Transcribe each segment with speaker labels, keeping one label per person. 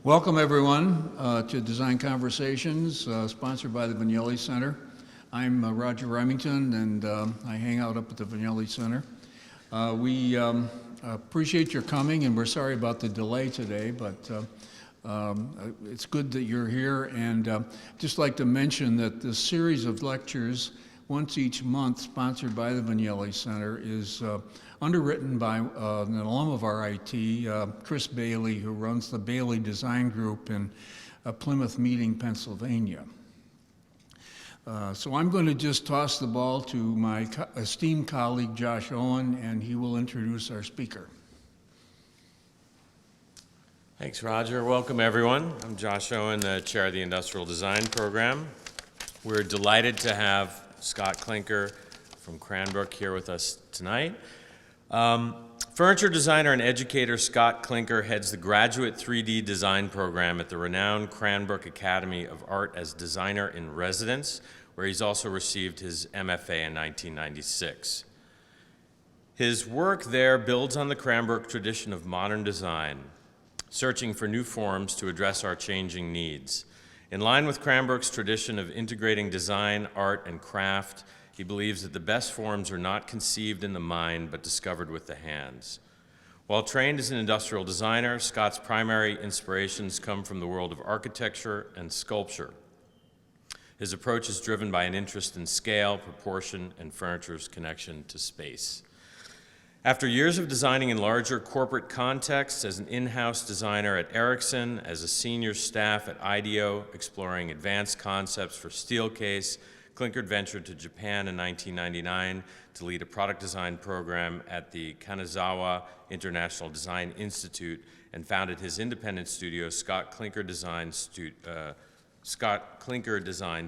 Speaker 1: Welcome everyone to Design Conversations, sponsored by the Vignelli Center. I'm Roger Remington, and I hang out up at the Vignelli Center. We appreciate your coming, and we're sorry about the delay today, but it's good that you're here. And just like to mention that this series of lectures, once each month, sponsored by the Vignelli Center, is underwritten by an alum of RIT, Chris Bailey, who runs the Bailey Design Group in Plymouth Meeting, Pennsylvania. So I'm going to just toss the ball to my esteemed colleague, Josh Owen, and he will introduce our speaker.
Speaker 2: Thanks, Roger. Welcome, everyone. I'm Josh Owen, the chair of the Industrial Design Program. We're delighted to have Scott Klinker from Cranbrook here with us tonight. Furniture designer and educator Scott Klinker heads the graduate 3D design program at the renowned Cranbrook Academy of Art as designer in residence, where he's also received his MFA in 1996. His work there builds on the Cranbrook tradition of modern design, searching for new forms to address our changing needs. In line with Cranbrook's tradition of integrating design, art, and craft, he believes that the best forms are not conceived in the mind, but discovered with the hands. While trained as an industrial designer, Scott's primary inspirations come from the world of architecture and sculpture. His approach is driven by an interest in scale, proportion, and furniture's connection to space. After years of designing in larger corporate contexts, as an in-house designer at Ericsson, as a senior staff at IDEO, exploring advanced concepts for Steelcase, Klinker ventured to Japan in 1999 to lead a product design program at the Kanazawa International Design Institute and founded his independent studio, Scott Klinker Design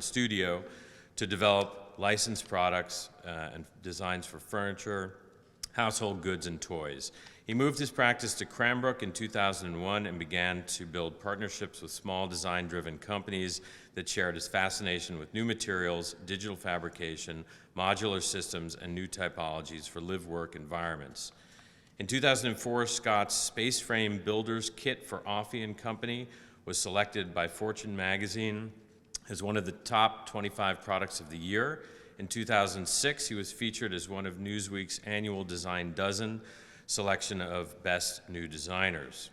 Speaker 2: Studio, to develop licensed products and designs for furniture, household goods, and toys. He moved his practice to Cranbrook in 2001 and began to build partnerships with small design-driven companies that shared his fascination with new materials, digital fabrication, modular systems, and new typologies for live-work environments. In 2004, Scott's Space Frame Builder's Kit for Offie & Company was selected by Fortune magazine as one of the top 25 products of the year. In 2006, he was featured as one of Newsweek's annual Design Dozen selection of Best New Designers.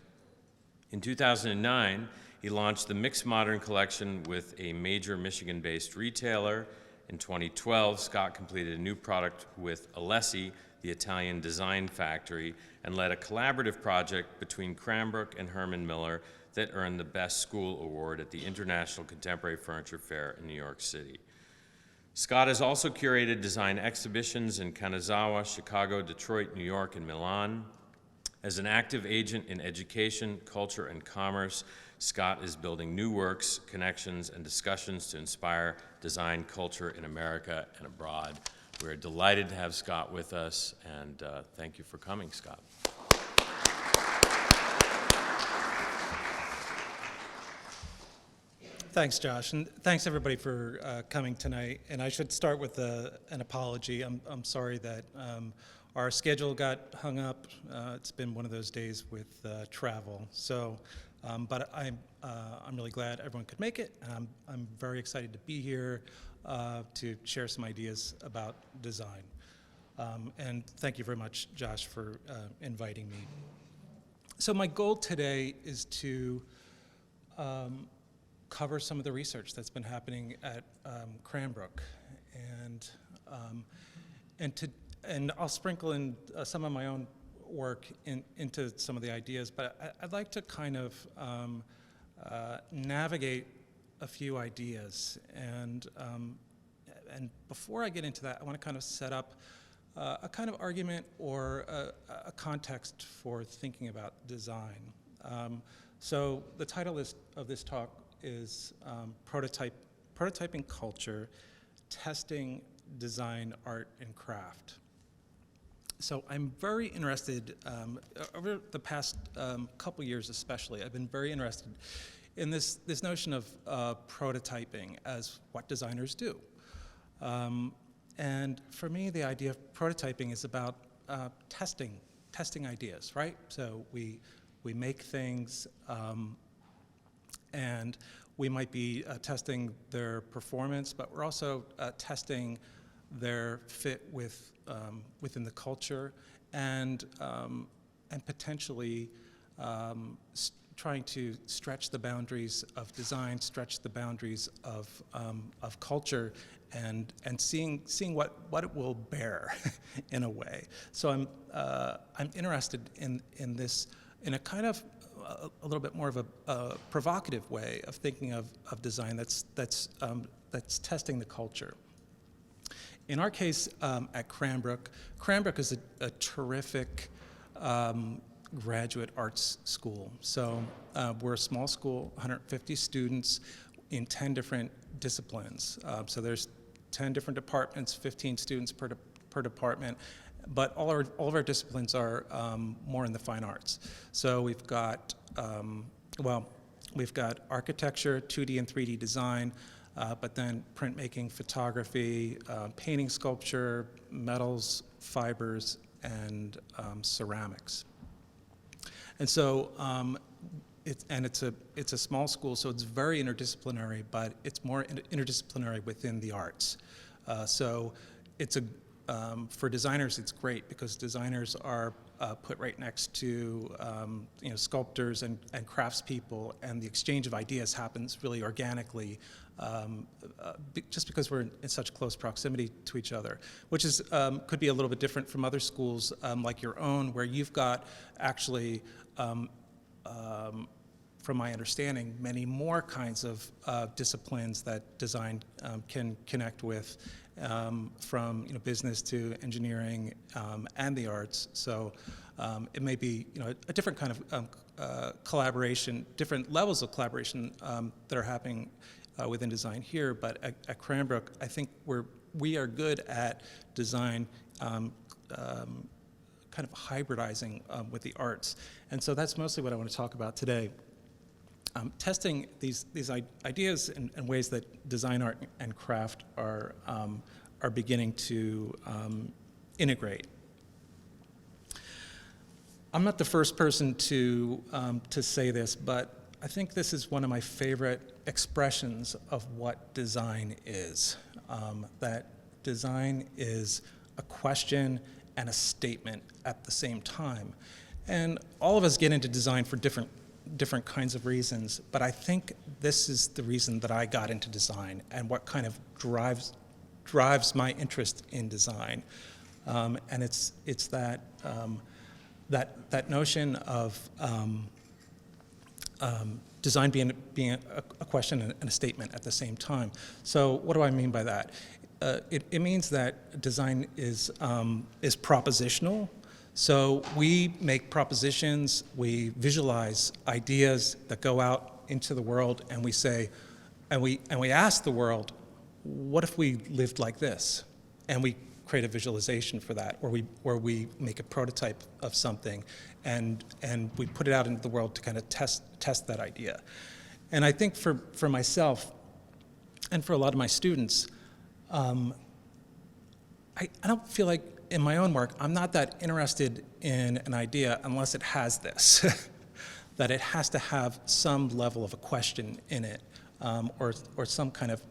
Speaker 2: In 2009, he launched the Mixed Modern collection with a major Michigan-based retailer. In 2012, Scott completed a new product with Alessi, the Italian design factory, and led a collaborative project between Cranbrook and Herman Miller that earned the Best School Award at the International Contemporary Furniture Fair in New York City. Scott has also curated design exhibitions in Kanazawa, Chicago, Detroit, New York, and Milan. As an active agent in education, culture, and commerce, Scott is building new works, connections, and discussions to inspire design culture in America and abroad. We're delighted to have Scott with us, and thank you for coming, Scott.
Speaker 3: Thanks, Josh, and thanks everybody for coming tonight. And I should start with an apology. I'm sorry that our schedule got hung up. It's been one of those days with travel. So, but I'm really glad everyone could make it. And I'm very excited to be here to share some ideas about design. And thank you very much, Josh, for inviting me. So my goal today is to cover some of the research that's been happening at Cranbrook, and I'll sprinkle in some of my own work into some of the ideas, but I'd like to kind of navigate a few ideas, and before I get into that, I want to kind of set up a kind of argument or a context for thinking about design. So the title of this talk is Prototyping Culture, Testing Design, Art, and Craft. So I'm very interested, over the past couple years especially, I've been very interested in this notion of prototyping as what designers do. And for me, the idea of prototyping is about testing ideas, right? So we make things, And we might be testing their performance, but we're also testing their fit with within the culture, and potentially trying to stretch the boundaries of design, stretch the boundaries of culture, and seeing what it will bear in a way. So I'm interested in this in a kind of a little bit more of a provocative way of thinking of design that's testing the culture. In our case at Cranbrook is a terrific graduate arts school. So we're a small school, 150 students in 10 different disciplines. So there's 10 different departments, 15 students per department, but all of our disciplines are more in the fine arts. So we've got, we've got architecture, 2D and 3D design, but then printmaking, photography, painting, sculpture, metals, fibers, and ceramics. And so it's a small school, so it's very interdisciplinary, but it's more interdisciplinary within the arts. So it's for designers, it's great because designers are put right next to sculptors and craftspeople, and the exchange of ideas happens really organically, just because we're in such close proximity to each other, which is could be a little bit different from other schools like your own, where you've got actually, from my understanding, many more kinds of disciplines that design can connect with, from business to engineering and the arts. So it may be a different kind of collaboration, different levels of collaboration that are happening within design here. But at Cranbrook, I think we are good at design kind of hybridizing with the arts. And so that's mostly what I want to talk about today. Testing these ideas and ways that design, art, and craft are beginning to integrate. I'm not the first person to say this, but I think this is one of my favorite expressions of what design is. That design is a question and a statement at the same time. And all of us get into design for different kinds of reasons, but I think this is the reason that I got into design and what kind of drives my interest in design. And it's that notion of design being a question and a statement at the same time. So what do I mean by that? It means that design is propositional. So we make propositions, we visualize ideas that go out into the world, and we say, and we ask the world, what if we lived like this? And we create a visualization for that, or we make a prototype of something, and we put it out into the world to kind of test that idea. And I think for myself, and for a lot of my students, I don't feel like in my own work, I'm not that interested in an idea unless it has this, that it has to have some level of a question in it, or some kind of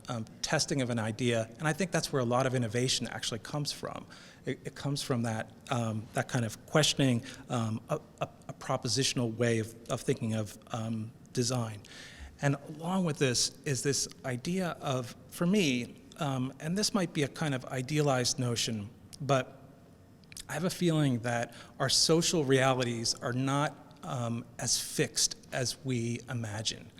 Speaker 3: testing of an idea. And I think that's where a lot of innovation actually comes from. It comes from that kind of questioning, a propositional way of thinking of design. And along with this is this idea of, for me, and this might be a kind of idealized notion, but I have a feeling that our social realities are not as fixed as we imagine.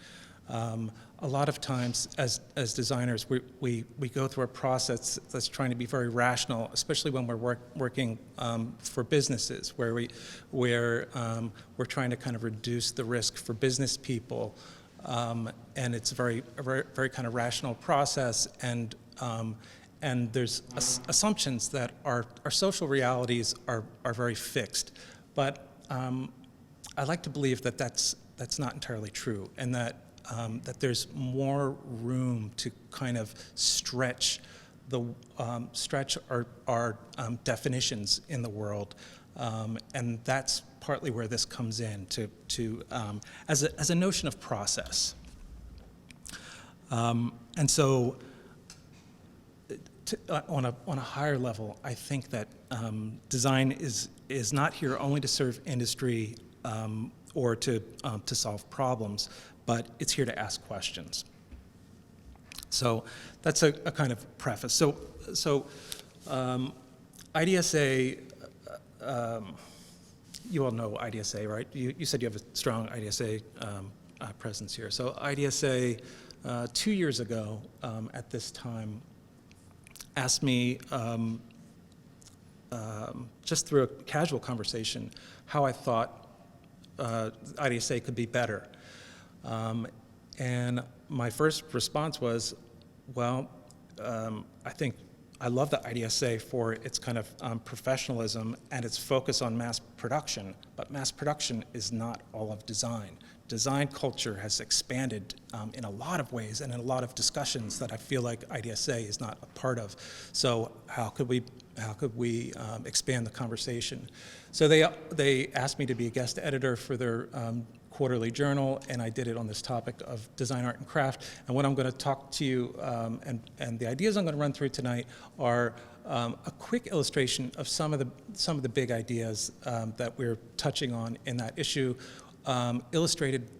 Speaker 3: A lot of times as designers, we go through a process that's trying to be very rational, especially when we're working for businesses, where we're trying to kind of reduce the risk for business people. And it's a very kind of rational process, and there's assumptions that our social realities are very fixed. But I like to believe that that's not entirely true, and that there's more room to kind of stretch our definitions in the world, and that's partly where this comes in as a notion of process. And so on a higher level, I think that design is not here only to serve industry or to solve problems, but it's here to ask questions. So that's a kind of preface. So IDSA, you all know IDSA, right? You said you have a strong IDSA presence here. So IDSA, 2 years ago at this time, asked me, just through a casual conversation, how I thought IDSA could be better. And my first response was, well, I think I love the IDSA for its kind of professionalism and its focus on mass production, but mass production is not all of design. Design culture has expanded in a lot of ways and in a lot of discussions that I feel like IDSA is not a part of. So how could we expand the conversation? So they asked me to be a guest editor for their quarterly journal, and I did it on this topic of design, art, and craft. And what I'm going to talk to you, and the ideas I'm going to run through tonight are a quick illustration of some of the big ideas that we're touching on in that issue, illustrated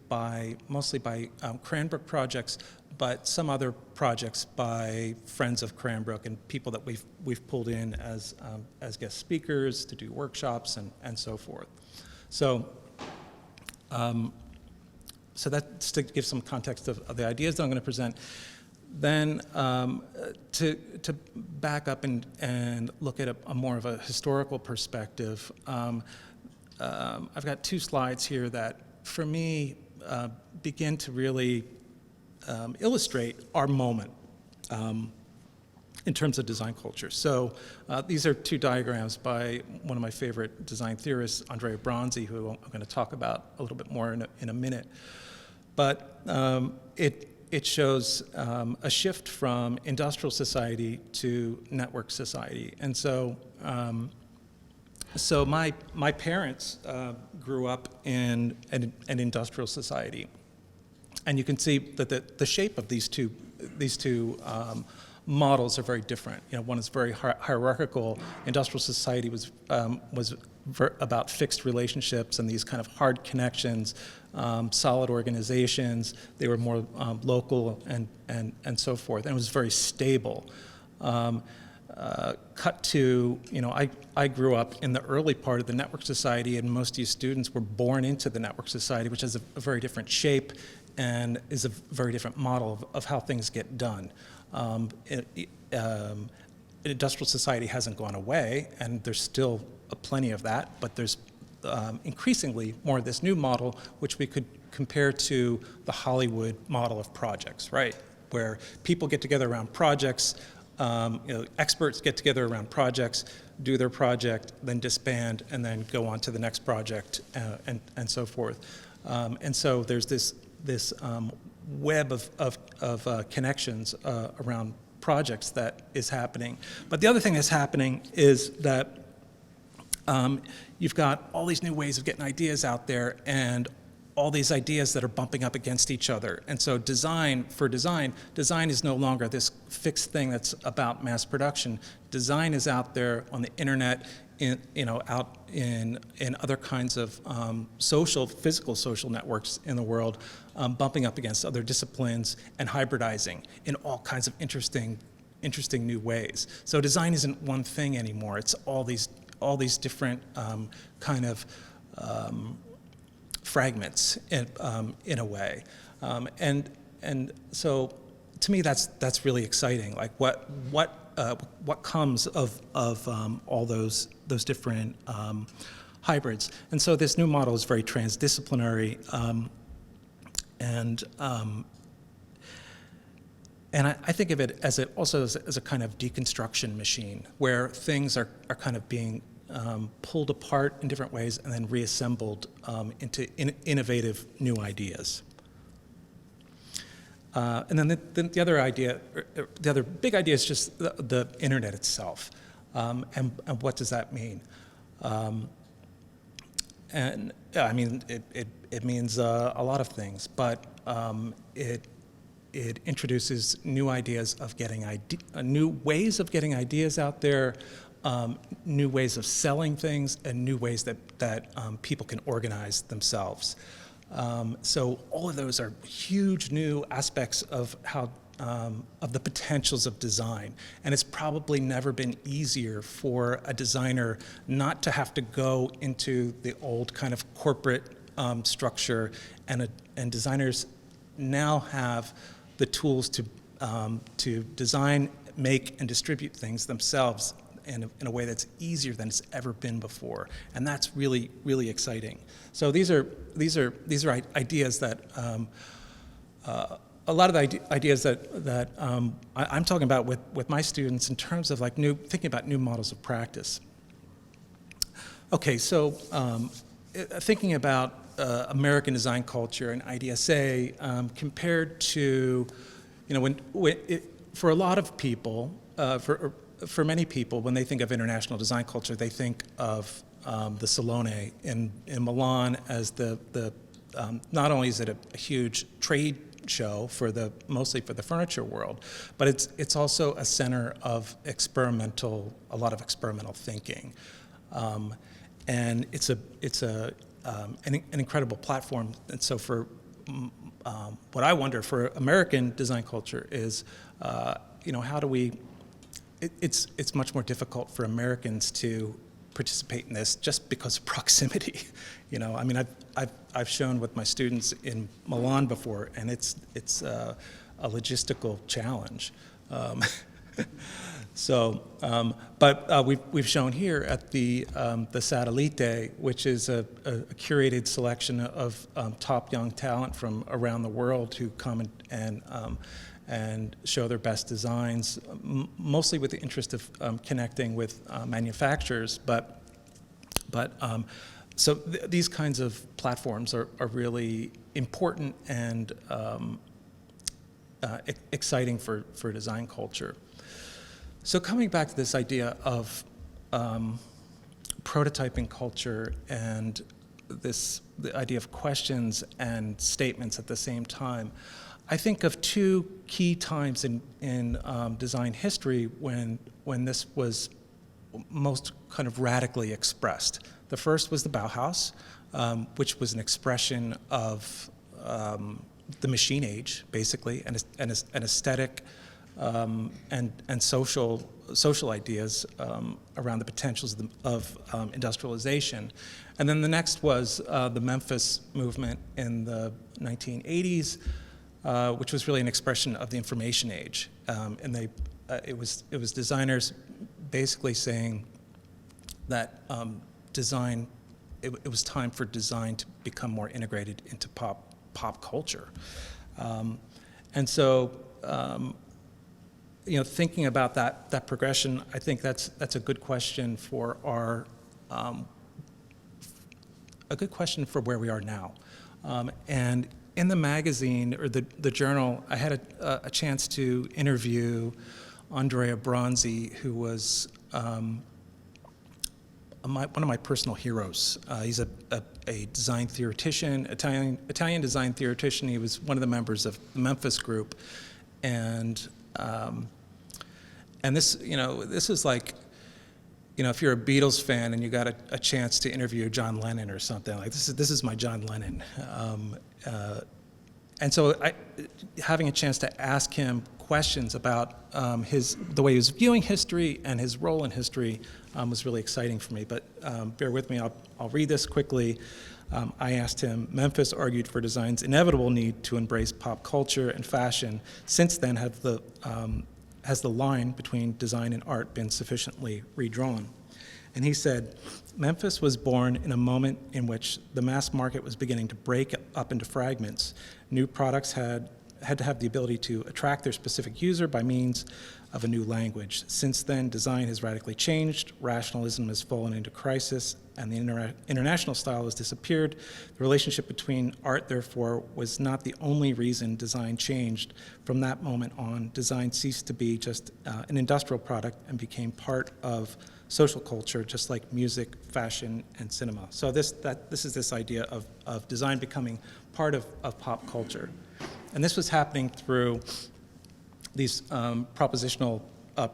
Speaker 3: mostly by Cranbrook projects, but some other projects by friends of Cranbrook and people that we've pulled in as guest speakers to do workshops and so forth. So that's to give some context of the ideas that I'm going to present. Then to back up and look at a more of a historical perspective, I've got 2 slides here that, for me, begin to really illustrate our moment in terms of design culture. So these are 2 diagrams by one of my favorite design theorists, Andrea Bronzi, who I'm going to talk about a little bit more in a minute. But it shows a shift from industrial society to network society. And so so my parents grew up in an industrial society, and you can see that the shape of these two models are very different. You know, one is very hierarchical. Industrial society was about fixed relationships and these kind of hard connections, solid organizations. They were more local and so forth, and it was very stable. Cut to, you know, I grew up in the early part of the network society, and most of you students were born into the network society, which has a very different shape and is a very different model of how things get done. Industrial society hasn't gone away, and there's still plenty of that, but there's increasingly more of this new model, which we could compare to the Hollywood model of projects, right? Where people get together around projects, experts get together around projects, do their project, then disband, and then go on to the next project, and so forth. And so there's this web of connections around projects that is happening. But the other thing that's happening is that you've got all these new ways of getting ideas out there, and all these ideas that are bumping up against each other. And so design is no longer this fixed thing that's about mass production. Design is out there on the internet, out in other kinds of physical social networks in the world, bumping up against other disciplines and hybridizing in all kinds of interesting new ways. So design isn't one thing anymore. It's all these different kind of fragments in a way, and so to me that's really exciting. Like what comes of all those different hybrids. And so this new model is very transdisciplinary, and I think of it as a kind of deconstruction machine, where things are kind of being pulled apart in different ways and then reassembled into innovative new ideas. And then the other big idea is just the internet itself, and what does that mean? And I mean, it means a lot of things, but it introduces new ideas of getting new ways of getting ideas out there, new ways of selling things, and new ways that people can organize themselves. So all of those are huge new aspects of how of the potentials of design. And it's probably never been easier for a designer not to have to go into the old kind of corporate structure, and designers now have the tools to design, make, and distribute things themselves in a way that's easier than it's ever been before, and that's really, really exciting. So these are ideas that a lot of the ideas that I'm talking about with my students in terms of like thinking about new models of practice. Okay, so thinking about American design culture and IDSA compared to, for a lot of people, for many people, when they think of international design culture, they think of the Salone in Milan as not only is it a huge trade show mostly for the furniture world, but it's also a center of a lot of experimental thinking, and it's an incredible platform. And so for what I wonder for American design culture is, how do we? It's much more difficult for Americans to participate in this just because of proximity. I mean, I've shown with my students in Milan before, and it's a logistical challenge. But we've shown here at the Satellite, which is a curated selection of top young talent from around the world who come and show their best designs, mostly with the interest of connecting with manufacturers. So these kinds of platforms are really important and exciting for design culture. So coming back to this idea of prototyping culture and the idea of questions and statements at the same time, I think of two key times in design history when this was most kind of radically expressed. The first was the Bauhaus, which was an expression of the machine age, basically, and aesthetic and social ideas around the potentials of industrialization. And then the next was the Memphis movement in the 1980s, which was really an expression of the information age. And it was designers basically saying that it was time for design to become more integrated into pop culture. And so, thinking about that progression, I think that's a good question for where we are now. And in the magazine or the journal, I had a chance to interview Andrea Bronzi, who was one of my personal heroes. He's a design theoretician, Italian design theoretician. He was one of the members of the Memphis group, and this is like, if you're a Beatles fan and you got a chance to interview John Lennon or something, like this is my John Lennon. And so having a chance to ask him questions about the way he was viewing history and his role in history was really exciting for me. But bear with me, I'll read this quickly. I asked him, Memphis argued for design's inevitable need to embrace pop culture and fashion. Since then, has the line between design and art been sufficiently redrawn? And he said, Memphis was born in a moment in which the mass market was beginning to break up into fragments. New products had to have the ability to attract their specific user by means of a new language. Since then, design has radically changed, rationalism has fallen into crisis, and the international style has disappeared. The relationship between art, therefore, was not the only reason design changed. From that moment on, design ceased to be just an industrial product and became part of social culture, just like music, fashion, and cinema. So this is this idea of design becoming part of pop culture. And this was happening through these propositional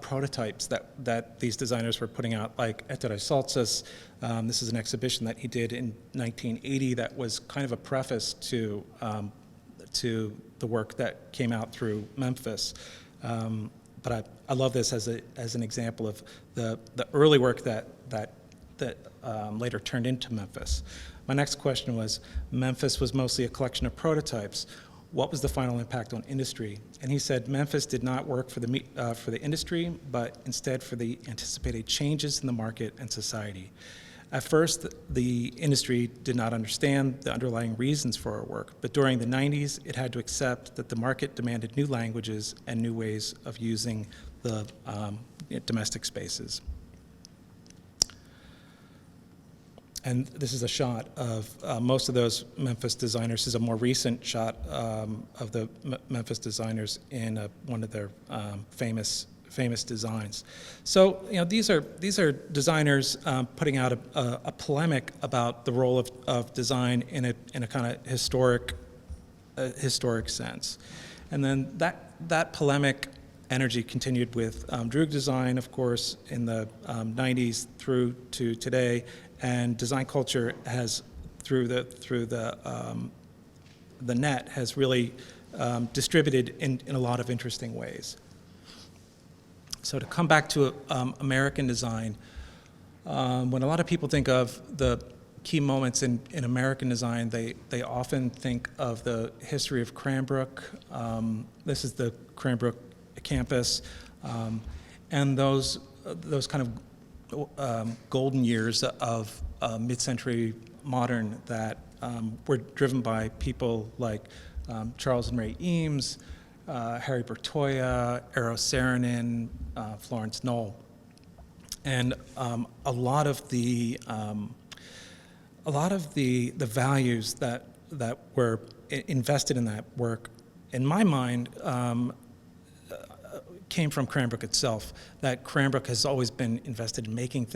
Speaker 3: prototypes that these designers were putting out, like Etere Soltis. This is an exhibition that he did in 1980 that was kind of a preface to the work that came out through Memphis. But I love this as an example of the early work that later turned into Memphis. My next question was, Memphis was mostly a collection of prototypes. What was the final impact on industry? And he said Memphis did not work for the industry, but instead for the anticipated changes in the market and society. At first, the industry did not understand the underlying reasons for our work, but during the 90s, it had to accept that the market demanded new languages and new ways of using the domestic spaces. And this is a shot of most of those Memphis designers. This is a more recent shot of the Memphis designers in one of their famous designs. So, you know, these are designers putting out a polemic about the role of design in a kind of historic sense. And then that polemic energy continued with Droog design, of course, in the 90s through to today. And design culture has, through the net, has really distributed in a lot of interesting ways. So to come back to American design, when a lot of people think of the key moments in American design, they often think of the history of Cranbrook. This is the Cranbrook campus, and those kind of golden years of mid-century modern that were driven by people like Charles and Ray Eames, Harry Bertoia, Eero Saarinen, Florence Knoll, and a lot of the values that were invested in that work, in my mind, came from Cranbrook itself. That Cranbrook has always been invested in making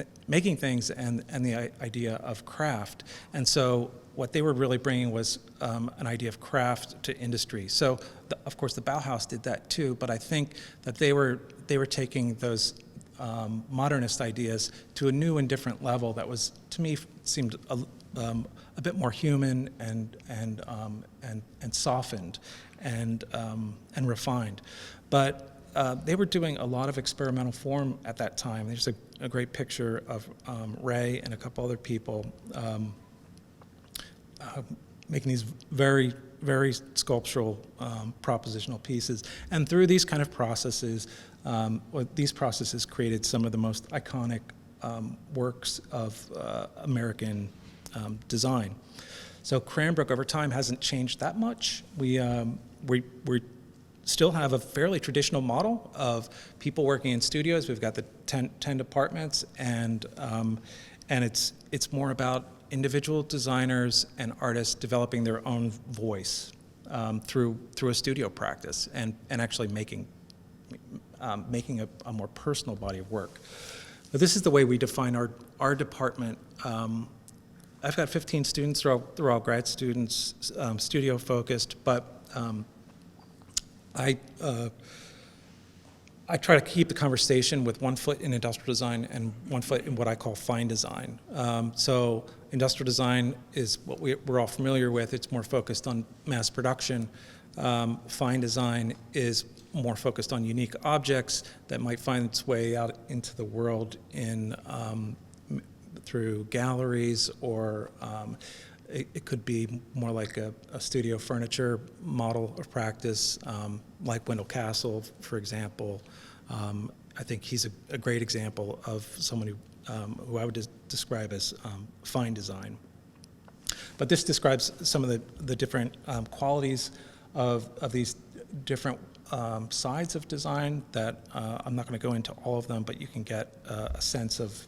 Speaker 3: things and the idea of craft. And so what they were really bringing was an idea of craft to industry. So of course the Bauhaus did that too, but I think that they were taking those modernist ideas to a new and different level that was, to me, seemed a bit more human and softened and refined. But they were doing a lot of experimental form at that time. There's a great picture of Ray and a couple other people making these very, very sculptural propositional pieces. And through these kind of processes, these processes created some of the most iconic works of American design. So Cranbrook over time hasn't changed that much. We still have a fairly traditional model of people working in studios. We've got the 10 departments, and it's more about individual designers and artists developing their own voice through a studio practice and actually making a more personal body of work. But this is the way we define our department. I've got 15 students. They're all grad students, studio focused, but I try to keep the conversation with one foot in industrial design and one foot in what I call fine design. So industrial design is what we're all familiar with. It's more focused on mass production. Fine design is more focused on unique objects that might find its way out into the world through galleries, or it could be more like a studio furniture model of practice, like Wendell Castle, for example. I think he's a great example of someone who I would describe as fine design. But this describes some of the different qualities of these different sides of design that I'm not going to go into all of them, but you can get a sense of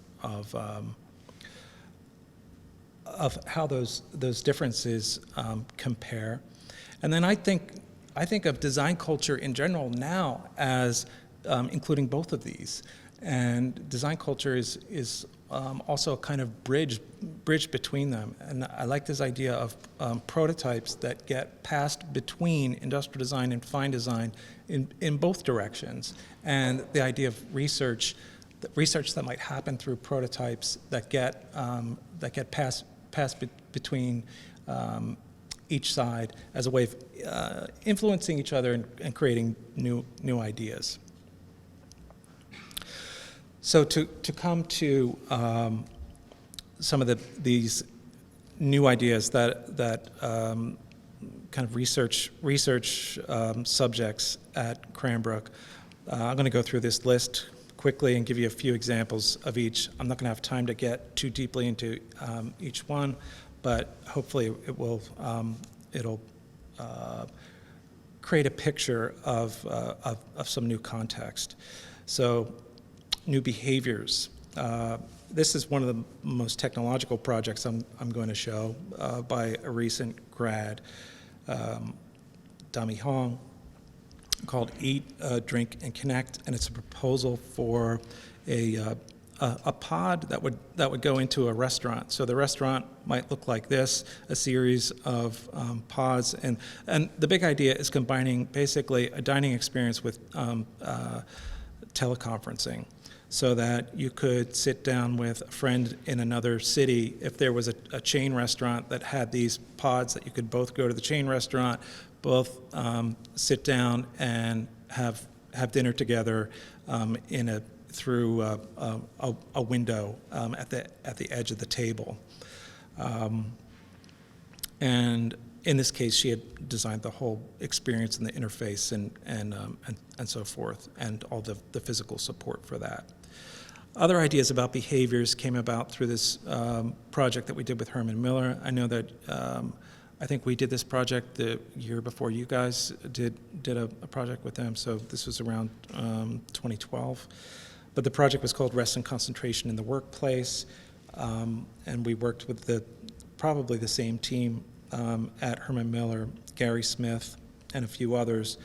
Speaker 3: how those differences compare. And then I think of design culture in general now as including both of these. And design culture is also a kind of bridge between them. And I like this idea of prototypes that get passed between industrial design and fine design in both directions. And the idea of research that might happen through prototypes that get passed between each side as a way of influencing each other and creating new ideas. So to come to some of these new ideas that kind of research subjects at Cranbrook, I'm going to go through this list quickly and give you a few examples of each. I'm not going to have time to get too deeply into each one, but hopefully it'll create a picture of some new context. So, new behaviors. This is one of the most technological projects I'm going to show by a recent grad, Dami Hong, called Eat, Drink, and Connect, and it's a proposal for a pod that would go into a restaurant. So the restaurant might look like this, a series of pods, and the big idea is combining basically a dining experience with teleconferencing, so that you could sit down with a friend in another city. If there was a chain restaurant that had these pods that you could both go to the chain restaurant, both sit down and have dinner together through a window at the edge of the table. And in this case, she had designed the whole experience and the interface and so forth, and all the physical support for that. Other ideas about behaviors came about through this project that we did with Herman Miller. I know that I think we did this project the year before you guys did a project with them, so this was around 2012. But the project was called Rest and Concentration in the Workplace, and we worked with probably the same team at Herman Miller, Gary Smith, and a few others.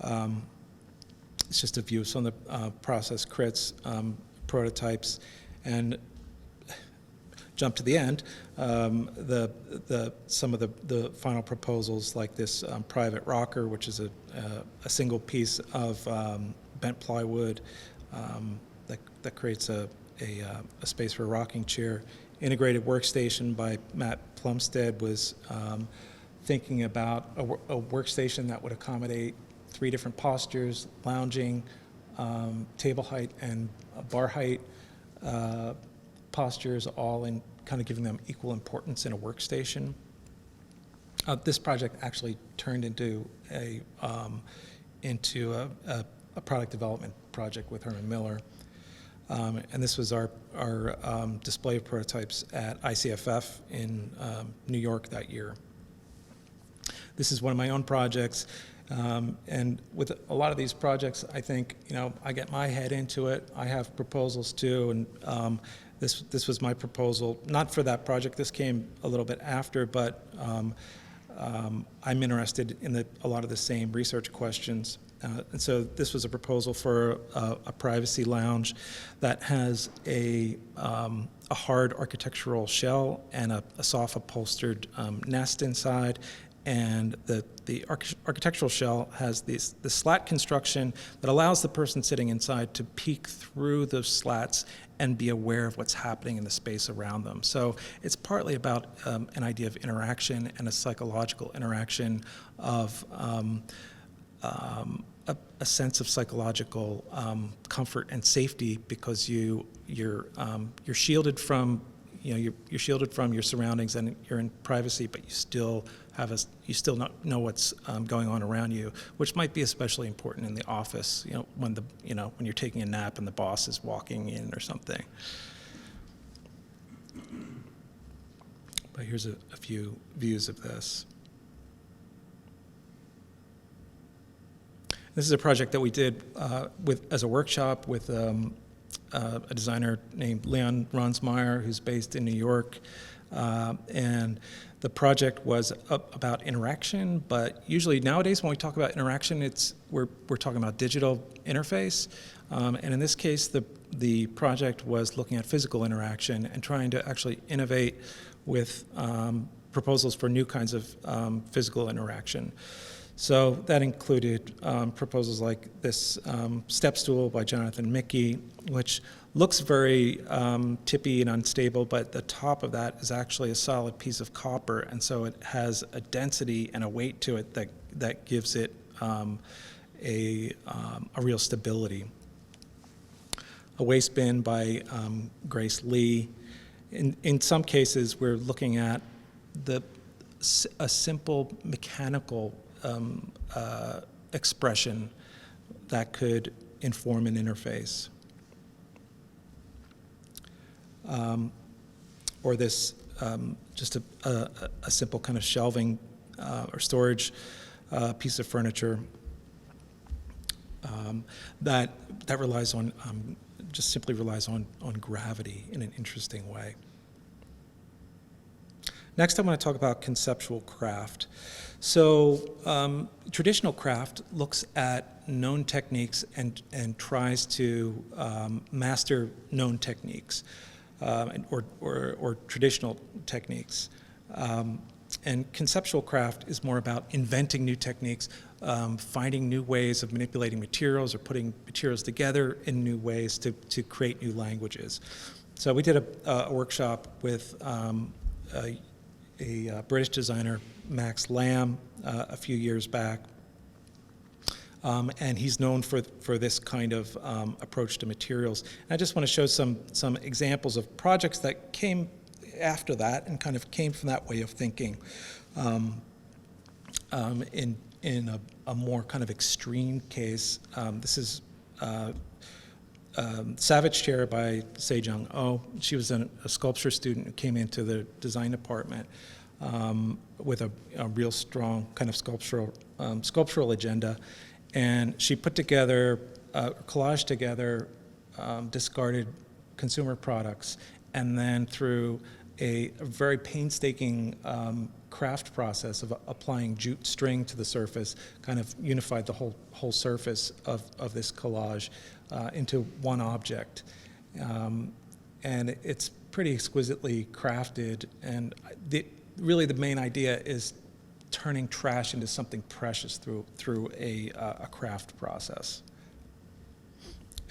Speaker 3: It's just a view of some of the process crits, prototypes, and jump to the end. Some of the final proposals, like this private rocker, which is a single piece of bent plywood that creates a space for a rocking chair. Integrated workstation by Matt Plumstead was thinking about a workstation that would accommodate 3 different postures: lounging, table height, and bar height postures, all in kind of giving them equal importance in a workstation. This project actually turned into a product development project with Herman Miller. And this was our display of prototypes at ICFF in New York that year. This is one of my own projects, and with a lot of these projects, I think, I get my head into it. I have proposals too, and this was my proposal, not for that project. This came a little bit after, but I'm interested in a lot of the same research questions. And so this was a proposal for a privacy lounge that has a hard architectural shell and a soft upholstered nest inside. And the architectural shell has this slat construction that allows the person sitting inside to peek through those slats and be aware of what's happening in the space around them. So it's partly about an idea of interaction and a psychological interaction of a sense of psychological comfort and safety, because you're shielded from you're shielded from your surroundings and you're in privacy, but you still not know what's going on around you, which might be especially important in the office. When you're taking a nap and the boss is walking in or something. But here's a few views of this. This is a project that we did as a workshop with a designer named Leon Ronsmeyer, who's based in New York. And the project was about interaction, but usually nowadays when we talk about interaction, we're talking about digital interface. And in this case, the the project was looking at physical interaction and trying to actually innovate with proposals for new kinds of physical interaction. So that included proposals like this step stool by Jonathan Mickey, which looks very tippy and unstable, but the top of that is actually a solid piece of copper, and so it has a density and a weight to it that gives it a real stability. A waste bin by Grace Lee. In some cases, we're looking at a simple mechanical expression that could inform an interface. Or this, just a simple kind of shelving or storage piece of furniture that relies on, just simply relies on gravity in an interesting way. Next, I want to talk about conceptual craft. So traditional craft looks at known techniques and tries to master known techniques or traditional techniques. And conceptual craft is more about inventing new techniques, finding new ways of manipulating materials or putting materials together in new ways to create new languages. So we did a workshop with a British designer, Max Lamb, a few years back. And he's known for this kind of approach to materials. And I just want to show some examples of projects that came after that and kind of came from that way of thinking in a more kind of extreme case. This is Savage Chair by Sejong Oh. She was a sculpture student who came into the design department with a real strong kind of sculptural agenda. And she put together, collaged together discarded consumer products, and then through a very painstaking craft process of applying jute string to the surface, kind of unified the whole surface of this collage into one object. And it's pretty exquisitely crafted, and really the main idea is turning trash into something precious through a craft process.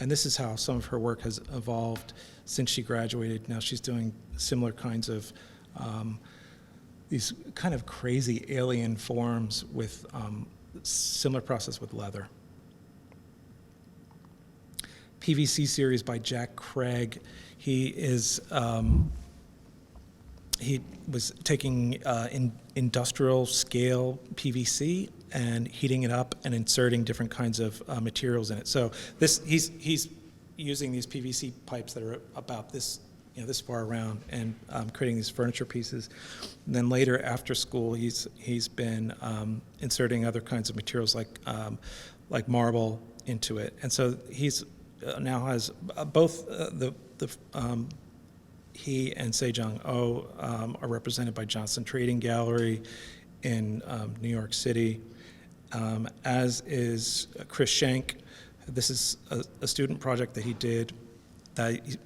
Speaker 3: And this is how some of her work has evolved since she graduated. Now she's doing similar kinds of these kind of crazy alien forms with similar process with leather. PVC series by Jack Craig. He was taking industrial scale PVC and heating it up and inserting different kinds of materials in it. So he's using these PVC pipes that are about this, this far around, and creating these furniture pieces. And then later, after school, he's been inserting other kinds of materials like marble into it. And so he's now has both he and Sejong Oh are represented by Johnson Trading Gallery in New York City, as is Chris Schenk. This is a student project that he did that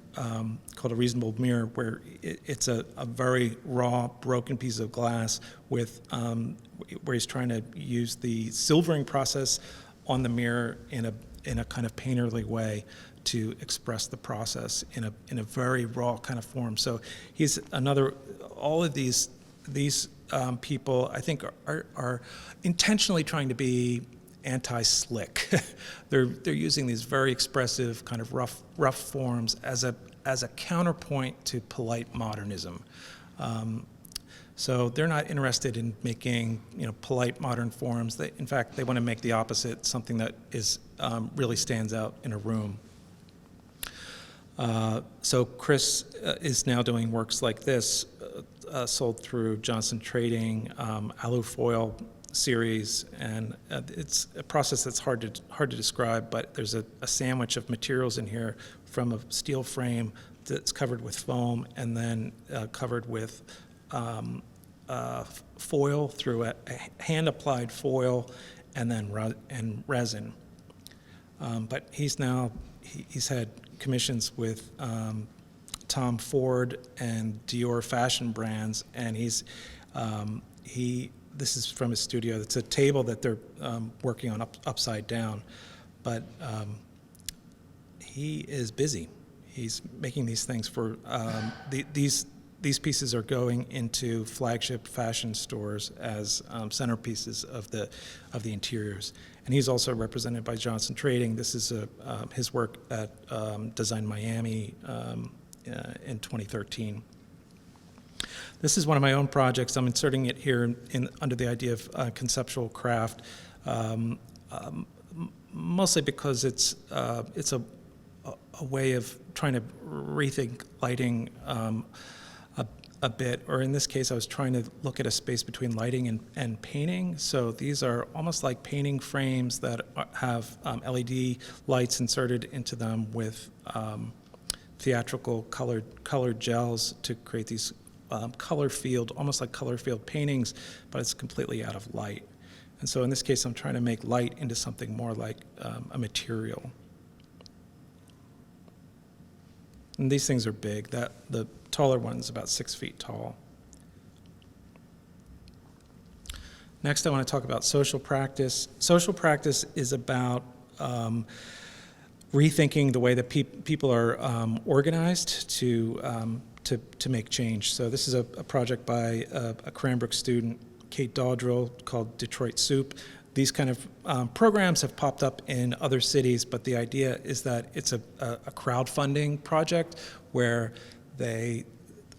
Speaker 3: called A Reasonable Mirror, where it's a very raw, broken piece of glass with where he's trying to use the silvering process on the mirror in a kind of painterly way to express the process in a very raw kind of form. So he's all of these people, I think, are intentionally trying to be anti-slick. They're using these very expressive kind of rough forms as a counterpoint to polite modernism. So they're not interested in making polite modern forms. In fact, they want to make the opposite, something that is really stands out in a room. So Chris is now doing works like this, sold through Johnson Trading, alufoil series, and it's a process that's hard to describe, but there's a sandwich of materials in here, from a steel frame that's covered with foam and then covered with foil through a hand-applied foil and then resin. But he's now he's had commissions with Tom Ford and Dior fashion brands, and this is from his studio. It's a table that they're working on upside down, but he is busy. He's making these things for these pieces are going into flagship fashion stores as centerpieces of the interiors. And he's also represented by Johnson Trading. This is his work at Design Miami in 2013. This is one of my own projects. I'm inserting it here under the idea of conceptual craft, mostly because it's a way of trying to rethink lighting a bit, or in this case, I was trying to look at a space between lighting and painting. So these are almost like painting frames that have LED lights inserted into them with theatrical colored gels to create these almost like color field paintings, but it's completely out of light. And so in this case, I'm trying to make light into something more like a material. And these things are big. The taller one's about 6 feet tall. Next, I want to talk about social practice. Social practice is about rethinking the way that people are organized to make change. So this is a project by a Cranbrook student, Kate Dodrell, called Detroit Soup. These kind of programs have popped up in other cities, but the idea is that it's a crowdfunding project where they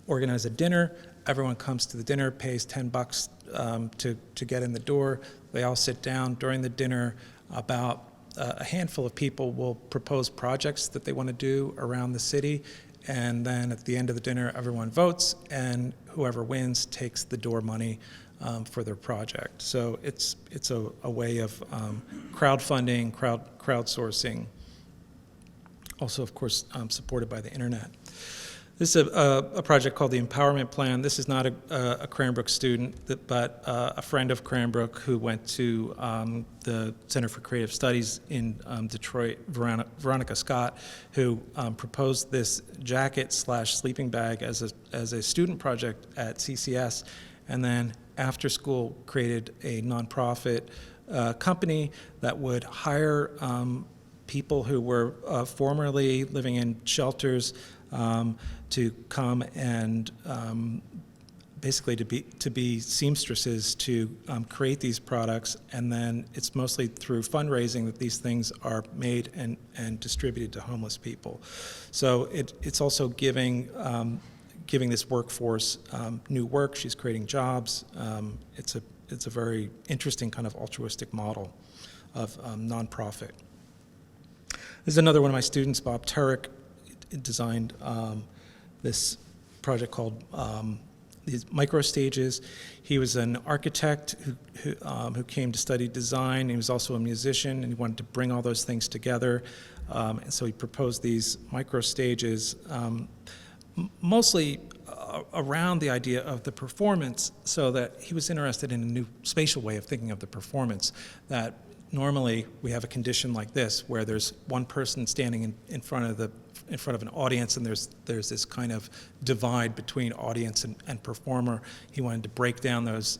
Speaker 3: organize a dinner. Everyone comes to the dinner, pays $10 to get in the door. They all sit down during the dinner. About a handful of people will propose projects that they want to do around the city, and then at the end of the dinner, everyone votes, and whoever wins takes the door money for their project. So it's a way of crowdfunding, crowdsourcing, also, of course, supported by the internet. This is a project called the Empowerment Plan. This is not a Cranbrook student, but a friend of Cranbrook who went to the Center for Creative Studies in Detroit, Veronica Scott, who proposed this jacket/sleeping bag as a student project at CCS, and then after school created a nonprofit company that would hire people who were formerly living in shelters to come and basically to be seamstresses to create these products, and then it's mostly through fundraising that these things are made and distributed to homeless people. So it's also giving this workforce new work. She's creating jobs. It's a very interesting kind of altruistic model of nonprofit. This is another one of my students, Bob Turek, designed this project called these micro stages. He was an architect who came to study design. He was also a musician, and he wanted to bring all those things together. And so he proposed these micro stages, mostly around the idea of the performance, so that he was interested in a new spatial way of thinking of the performance. That normally we have a condition like this, where there's one person standing in front of an audience, and there's this kind of divide between audience and performer. He wanted to break down those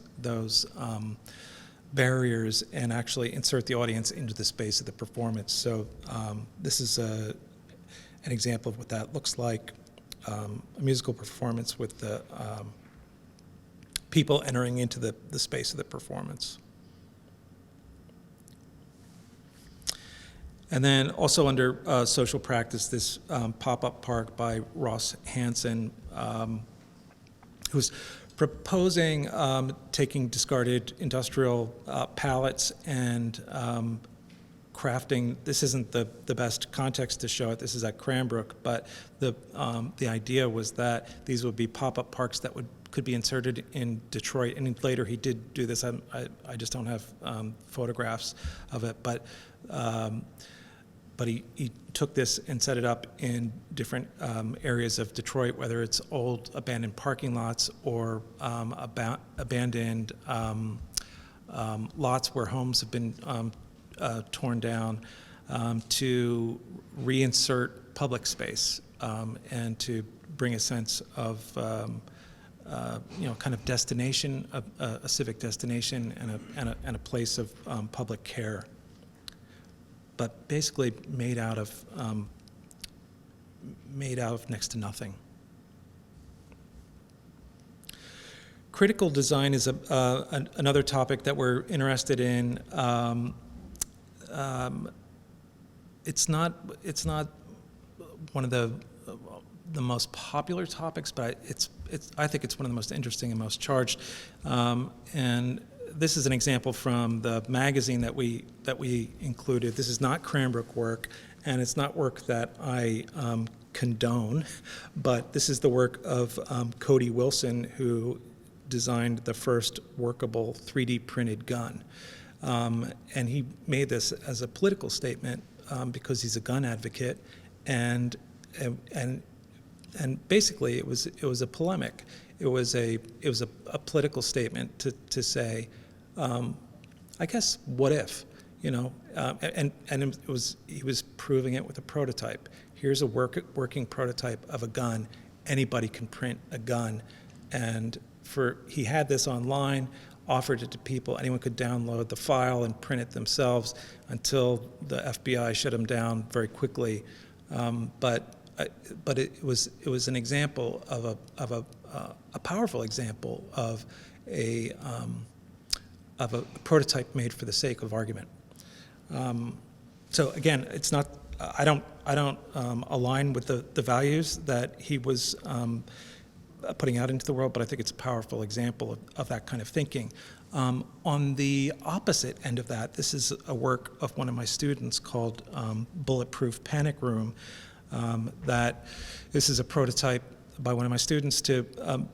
Speaker 3: barriers and actually insert the audience into the space of the performance. So this is an example of what that looks like. A musical performance with the people entering into the space of the performance. And then also under social practice, this pop-up park by Ross Hansen, who's proposing taking discarded industrial pallets and crafting. This isn't the best context to show it. This is at Cranbrook, but the idea was that these would be pop-up parks that could be inserted in Detroit. And later he did do this. I just don't have photographs of it, but he took this and set it up in different areas of Detroit, whether it's old abandoned parking lots or abandoned lots where homes have been torn down, to reinsert public space and to bring a sense of kind of destination, a civic destination, and a place of public care, but basically made out of next to nothing. Critical design is another topic that we're interested in. It's not one of the most popular topics, but I think it's one of the most interesting and most charged. And this is an example from the magazine that we included. This is not Cranbrook work, and it's not work that I condone, but this is the work of Cody Wilson, who designed the first workable 3D printed gun. And he made this as a political statement because he's a gun advocate, and basically it was a polemic. It was a political statement to say, I guess, what if, and he was proving it with a prototype. Here's a working prototype of a gun. Anybody can print a gun, and he had this online, offered it to people. Anyone could download the file and print it themselves until the FBI shut him down very quickly. But it was an example of a powerful example of a prototype made for the sake of argument. So again, it's not. I don't align with the values that he was putting out into the world, but I think it's a powerful example of that kind of thinking. On the opposite end of that, this is a work of one of my students called Bulletproof Panic Room. This is a prototype by one of my students to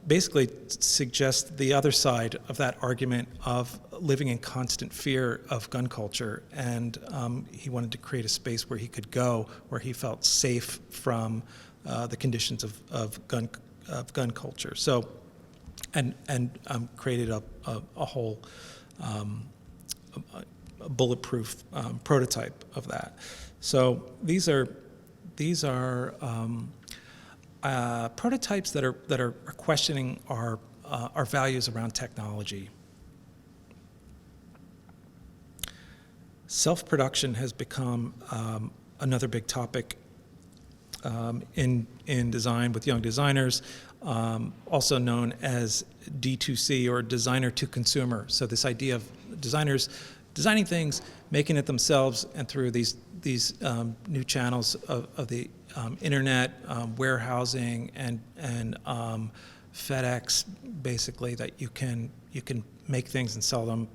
Speaker 3: basically suggest the other side of that argument of living in constant fear of gun culture. And he wanted to create a space where he could go, where he felt safe from the conditions of gun culture. So, and created a whole a bulletproof prototype of that. So these are prototypes that are questioning our values around technology. Self-production has become another big topic in design with young designers, also known as D2C, or designer to consumer. So this idea of designers designing things, making it themselves, and through these new channels of the internet, warehousing, and FedEx, basically, that you can make things and sell them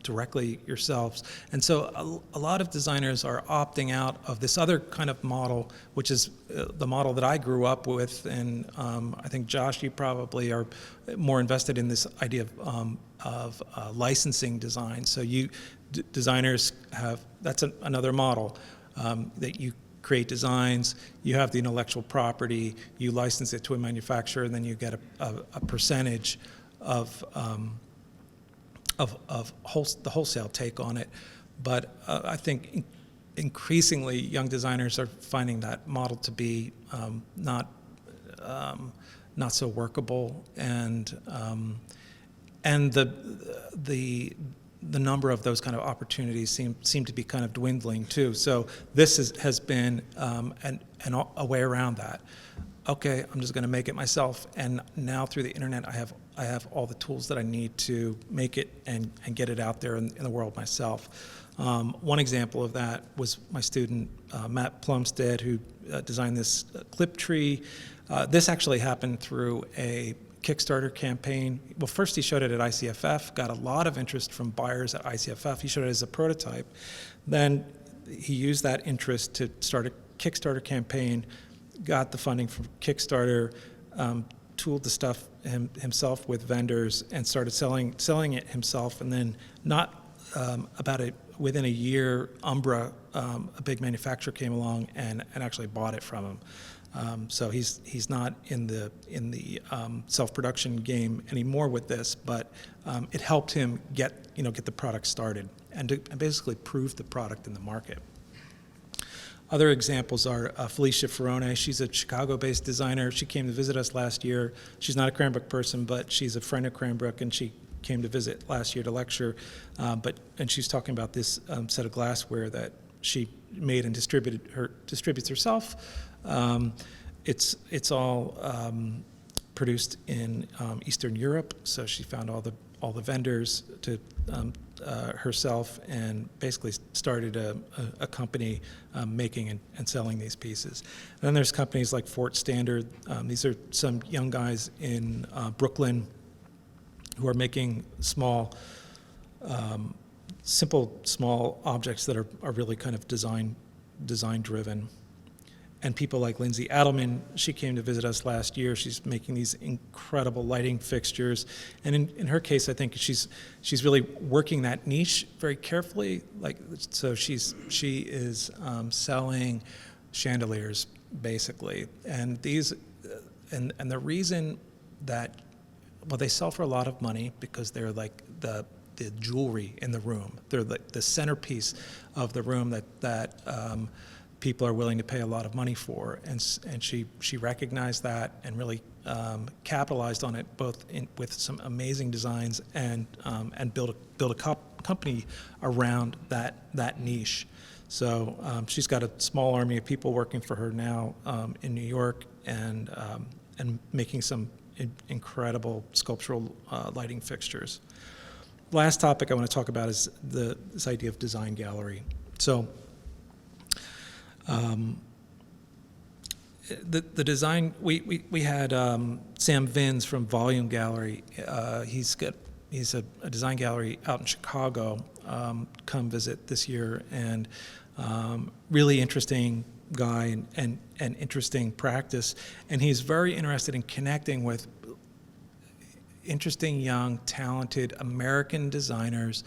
Speaker 3: directly yourselves. And so a lot of designers are opting out of this other kind of model, which is the model that I grew up with. And I think, Josh, you probably are more invested in this idea of licensing design. So designers have, that's another model, that you create designs, you have the intellectual property, you license it to a manufacturer, and then you get a percentage of the wholesale take on it. But I think increasingly young designers are finding that model to be not so workable, and the number of those kind of opportunities seem to be kind of dwindling too. So this has been a way around that. Okay, I'm just going to make it myself, and now through the internet, I have all the tools that I need to make it and get it out there in the world myself. One example of that was my student Matt Plumstead, who designed this clip tree. This actually happened through a Kickstarter campaign. Well, first he showed it at ICFF, got a lot of interest from buyers at ICFF. He showed it as a prototype. Then he used that interest to start a Kickstarter campaign, got the funding from Kickstarter, tooled the stuff himself with vendors, and started selling it himself. And then within a year, Umbra, a big manufacturer, came along and actually bought it from him. So he's not in the self-production game anymore with this, but it helped him get the product started and to basically prove the product in the market. Other examples are Felicia Ferrone. She's a Chicago-based designer. She came to visit us last year. She's not a Cranbrook person, but she's a friend of Cranbrook, and she came to visit last year to lecture. And she's talking about this set of glassware that she made and distributes herself. It's all produced in Eastern Europe, so she found all the vendors to herself, and basically started a company making and selling these pieces. And then there's companies like Fort Standard. These are some young guys in Brooklyn who are making small, simple, small objects that are really kind of design driven. And people like Lindsay Adelman, she came to visit us last year. She's making these incredible lighting fixtures. And in her case, I think she's really working that niche very carefully. So she is selling chandeliers, basically. And these, and the reason that, well, they sell for a lot of money because they're like the jewelry in the room. They're the centerpiece of the room that people are willing to pay a lot of money for, and she recognized that and really capitalized on it, both with some amazing designs and build a company around that niche. So she's got a small army of people working for her now in New York, and making some incredible sculptural lighting fixtures. Last topic I want to talk about is this idea of design gallery. So. The design, we had Sam Vins from Volume Gallery. He's a design gallery out in Chicago, come visit this year, and really interesting guy and interesting practice. And he's very interested in connecting with interesting, young, talented American designers,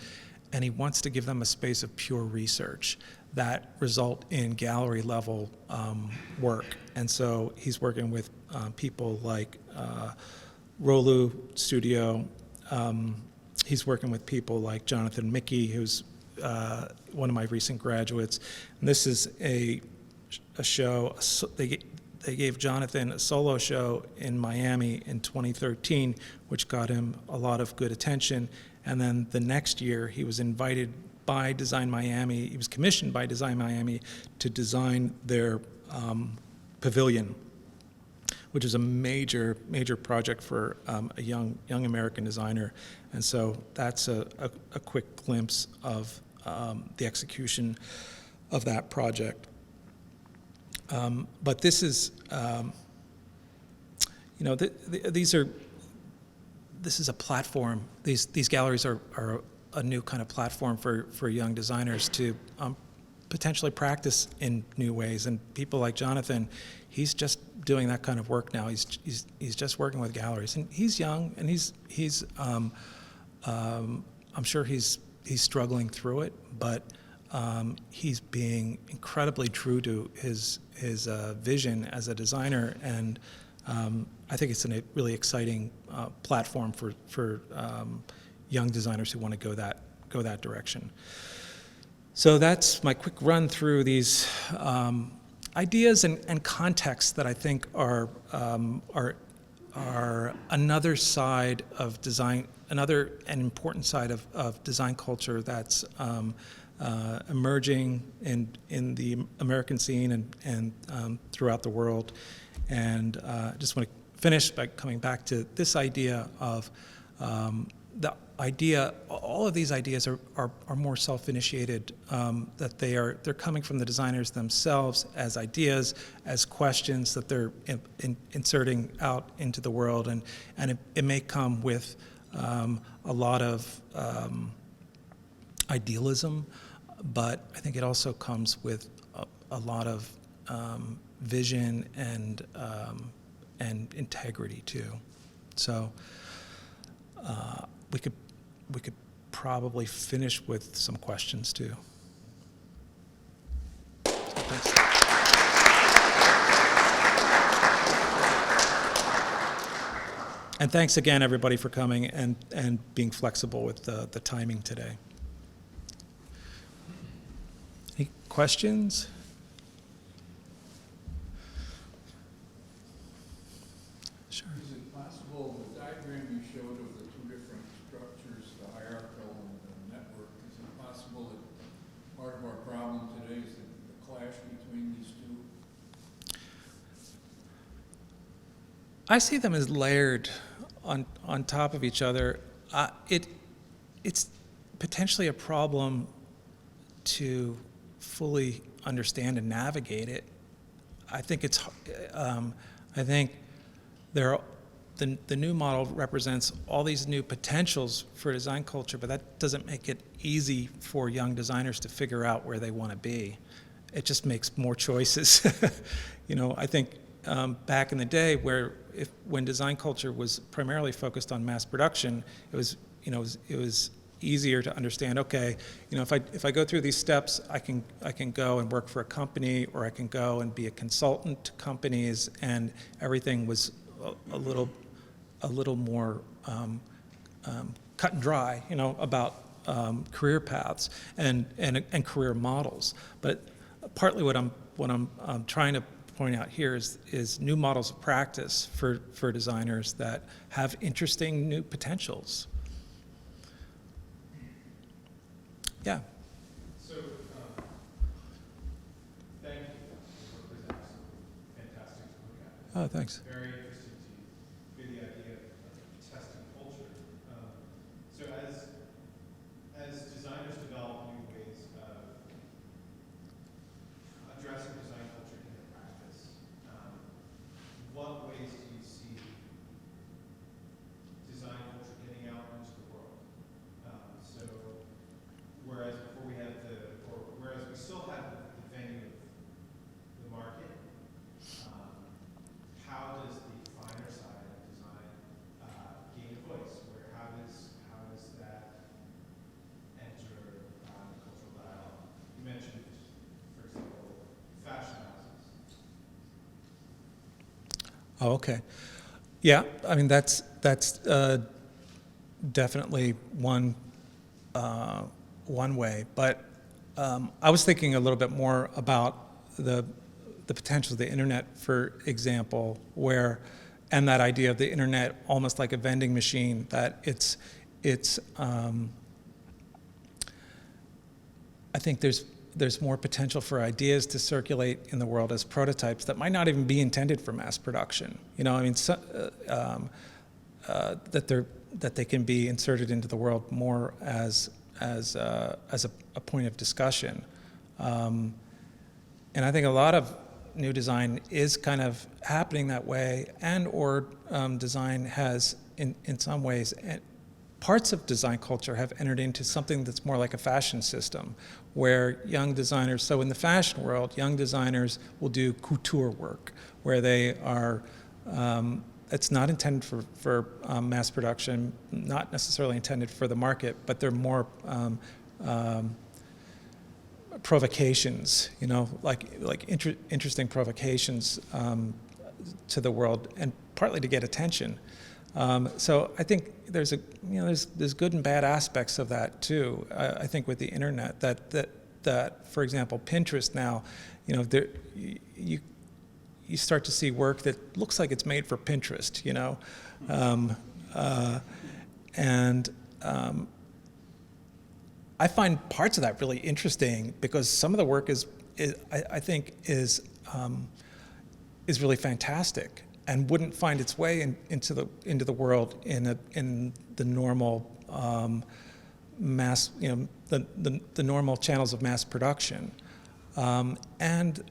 Speaker 3: and he wants to give them a space of pure research that result in gallery level work. And so he's working with people like Rolu Studio. He's working with people like Jonathan Mickey, who's one of my recent graduates. And this is a show, they gave Jonathan a solo show in Miami in 2013, which got him a lot of good attention. And then the next year, he was invited by Design Miami, he was commissioned by Design Miami to design their pavilion, which is a major project for a young American designer. And so that's a quick glimpse of the execution of that project. But this is, this is a platform. These galleries are a new kind of platform for young designers to potentially practice in new ways. And people like Jonathan, he's just doing that kind of work now. He's just working with galleries, and he's young, and he's I'm sure he's struggling through it, but he's being incredibly true to his vision as a designer, and I think it's a really exciting platform for young designers who want to go that direction. So that's my quick run through these ideas and contexts that I think are another side of design, another and important side of design culture that's emerging in the American scene and throughout the world. And just want to finish by coming back to this idea of all of these ideas are more self-initiated, that they're coming from the designers themselves as ideas, as questions that they're inserting out into the world, and it may come with a lot of idealism, but I think it also comes with a lot of vision and integrity too. So we could probably finish with some questions too. So thanks. And thanks again, everybody, for coming and being flexible with the timing today. Any questions? I see them as layered on top of each other. It's potentially a problem to fully understand and navigate it. I think the new model represents all these new potentials for design culture, but that doesn't make it easy for young designers to figure out where they want to be. It just makes more choices. I think back in the day when design culture was primarily focused on mass production, it was easier to understand, okay, if I go through these steps, I can go and work for a company, or I can go and be a consultant to companies, and everything was a little more cut and dry, about career paths and career models. But partly what I'm trying to point out here is new models of practice for designers that have interesting new potentials. Yeah.
Speaker 4: So, thank you for presenting some fantastic work.
Speaker 3: Oh, thanks.
Speaker 4: Very interesting to hear the idea of testing culture. So, as designers develop new ways of addressing design culture in their practice, what ways do you see design culture getting out into the world? Whereas before whereas we still have the venue of the market, how does the finer side of design gain a voice? How does that enter the cultural dialogue? You mentioned, for example, fashion houses.
Speaker 3: Oh, okay. Yeah, I mean that's definitely one way, but I was thinking a little bit more about the potential of the internet, for example, and that idea of the internet almost like a vending machine, that it's I think there's more potential for ideas to circulate in the world as prototypes that might not even be intended for mass production. That they can be inserted into the world more as a point of discussion. And I think a lot of new design is kind of happening that way, or design has, in some ways, parts of design culture have entered into something that's more like a fashion system, where young designers, so in the fashion world, young designers will do couture work, where they are, it's not intended for mass production, not necessarily intended for the market, but they're more provocations, interesting provocations to the world, and partly to get attention. So I think there's good and bad aspects of that too. I think with the internet, that for example, Pinterest now, you start to see work that looks like it's made for Pinterest, I find parts of that really interesting, because some of the work I think is really fantastic and wouldn't find its way into the world in the normal mass, the normal channels of mass production, and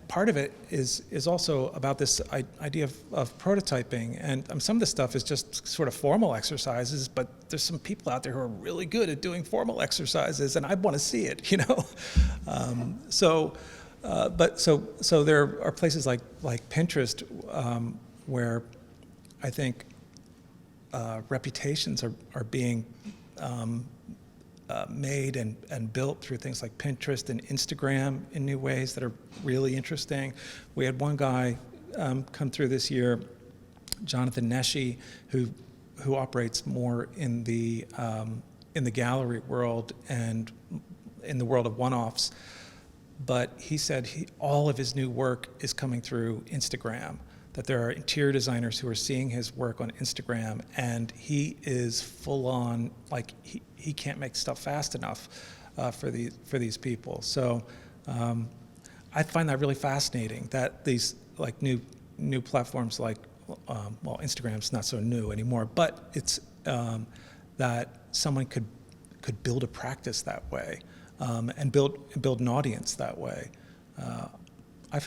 Speaker 3: part of it is also about this idea of prototyping, and some of the stuff is just sort of formal exercises, but there's some people out there who are really good at doing formal exercises, and I want to see it, So there are places like Pinterest where I think reputations are being made and built through things like Pinterest and Instagram in new ways that are really interesting. We had one guy come through this year, Jonathan Neshi, who operates more in the gallery world and in the world of one-offs. But he said all of his new work is coming through Instagram, that there are interior designers who are seeing his work on Instagram, and he is full on, like he can't make stuff fast enough for these people. So I find that really fascinating, that these like new new platforms like, well, Instagram's not so new anymore, but it's that someone could build a practice that way, and build an audience that way. I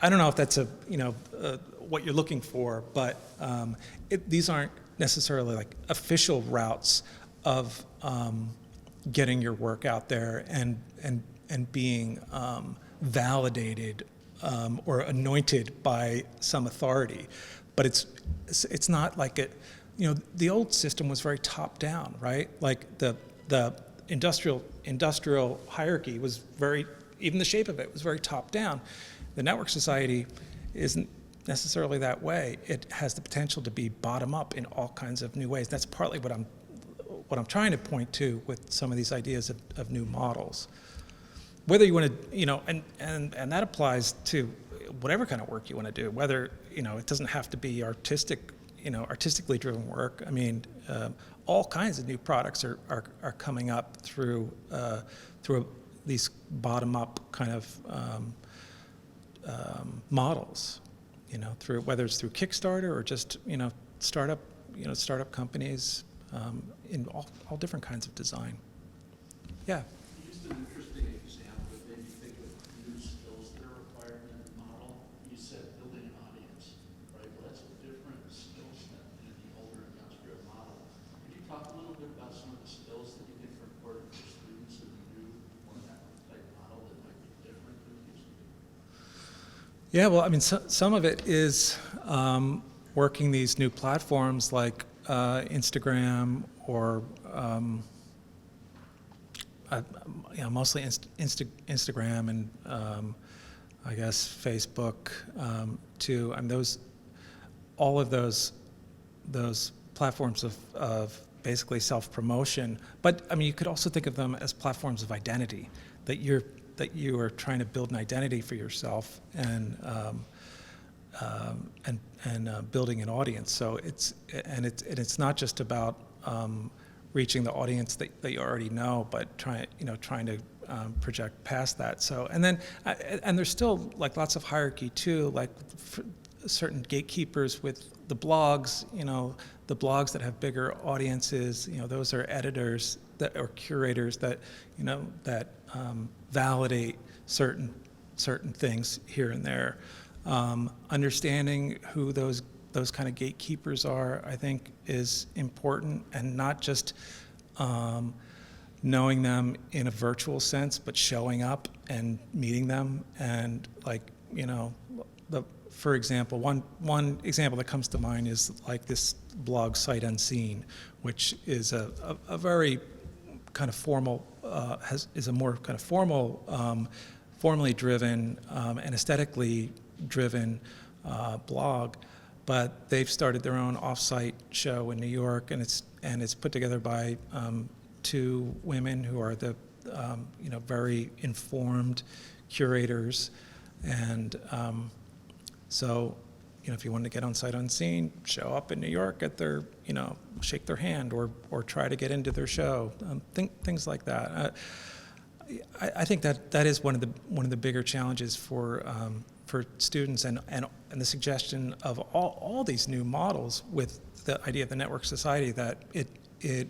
Speaker 3: don't know if that's what you're looking for, but these aren't necessarily like official routes of getting your work out there and being validated or anointed by some authority. But it's not like it. The old system was very top down, right? Like the industrial hierarchy was very, even the shape of it was very top down. The network society isn't necessarily that way. It has the potential to be bottom up in all kinds of new ways. That's partly what I'm trying to point to with some of these ideas of new models. Whether you want to, and that applies to whatever kind of work you want to do. Whether it doesn't have to be artistically driven work. I mean, all kinds of new products are coming up through these bottom up kind of models. Through whether it's through Kickstarter or just startup companies in all different kinds of design. Yeah.
Speaker 5: You used an interesting example that made me think of new skills that are required in the model. You said building an audience, right? Well, that's a different skill set than the older industrial model. Could you talk a little bit about some of the skills that you think are important for students in the new more network type model that might be different than it used to be?
Speaker 3: Yeah, well, I mean, some of it is working these new platforms like Instagram or mostly Instagram and I guess Facebook too. I mean, all of those platforms of basically self-promotion. But I mean, you could also think of them as platforms of identity, that you are trying to build an identity for yourself and building an audience. So it's not just about reaching the audience that you already know, but trying to project past that. So and there's still like lots of hierarchy too, like certain gatekeepers with the blogs. The blogs that have bigger audiences. Those are editors or curators that validate certain things here and there. Understanding who those kind of gatekeepers are, I think, is important, and not just knowing them in a virtual sense, but showing up and meeting them. And for example, one example that comes to mind is like this blog Sight Unseen, which is a very kind of formal, is a more kind of formally driven and aesthetically driven blog, but they've started their own off-site show in New York, and it's put together by two women who are the very informed curators, and so if you want to get on Sight Unseen, show up in New York at their shake their hand or try to get into their show, things like that. I think that is one of the bigger challenges for students, and the suggestion of all these new models with the idea of the network society, that it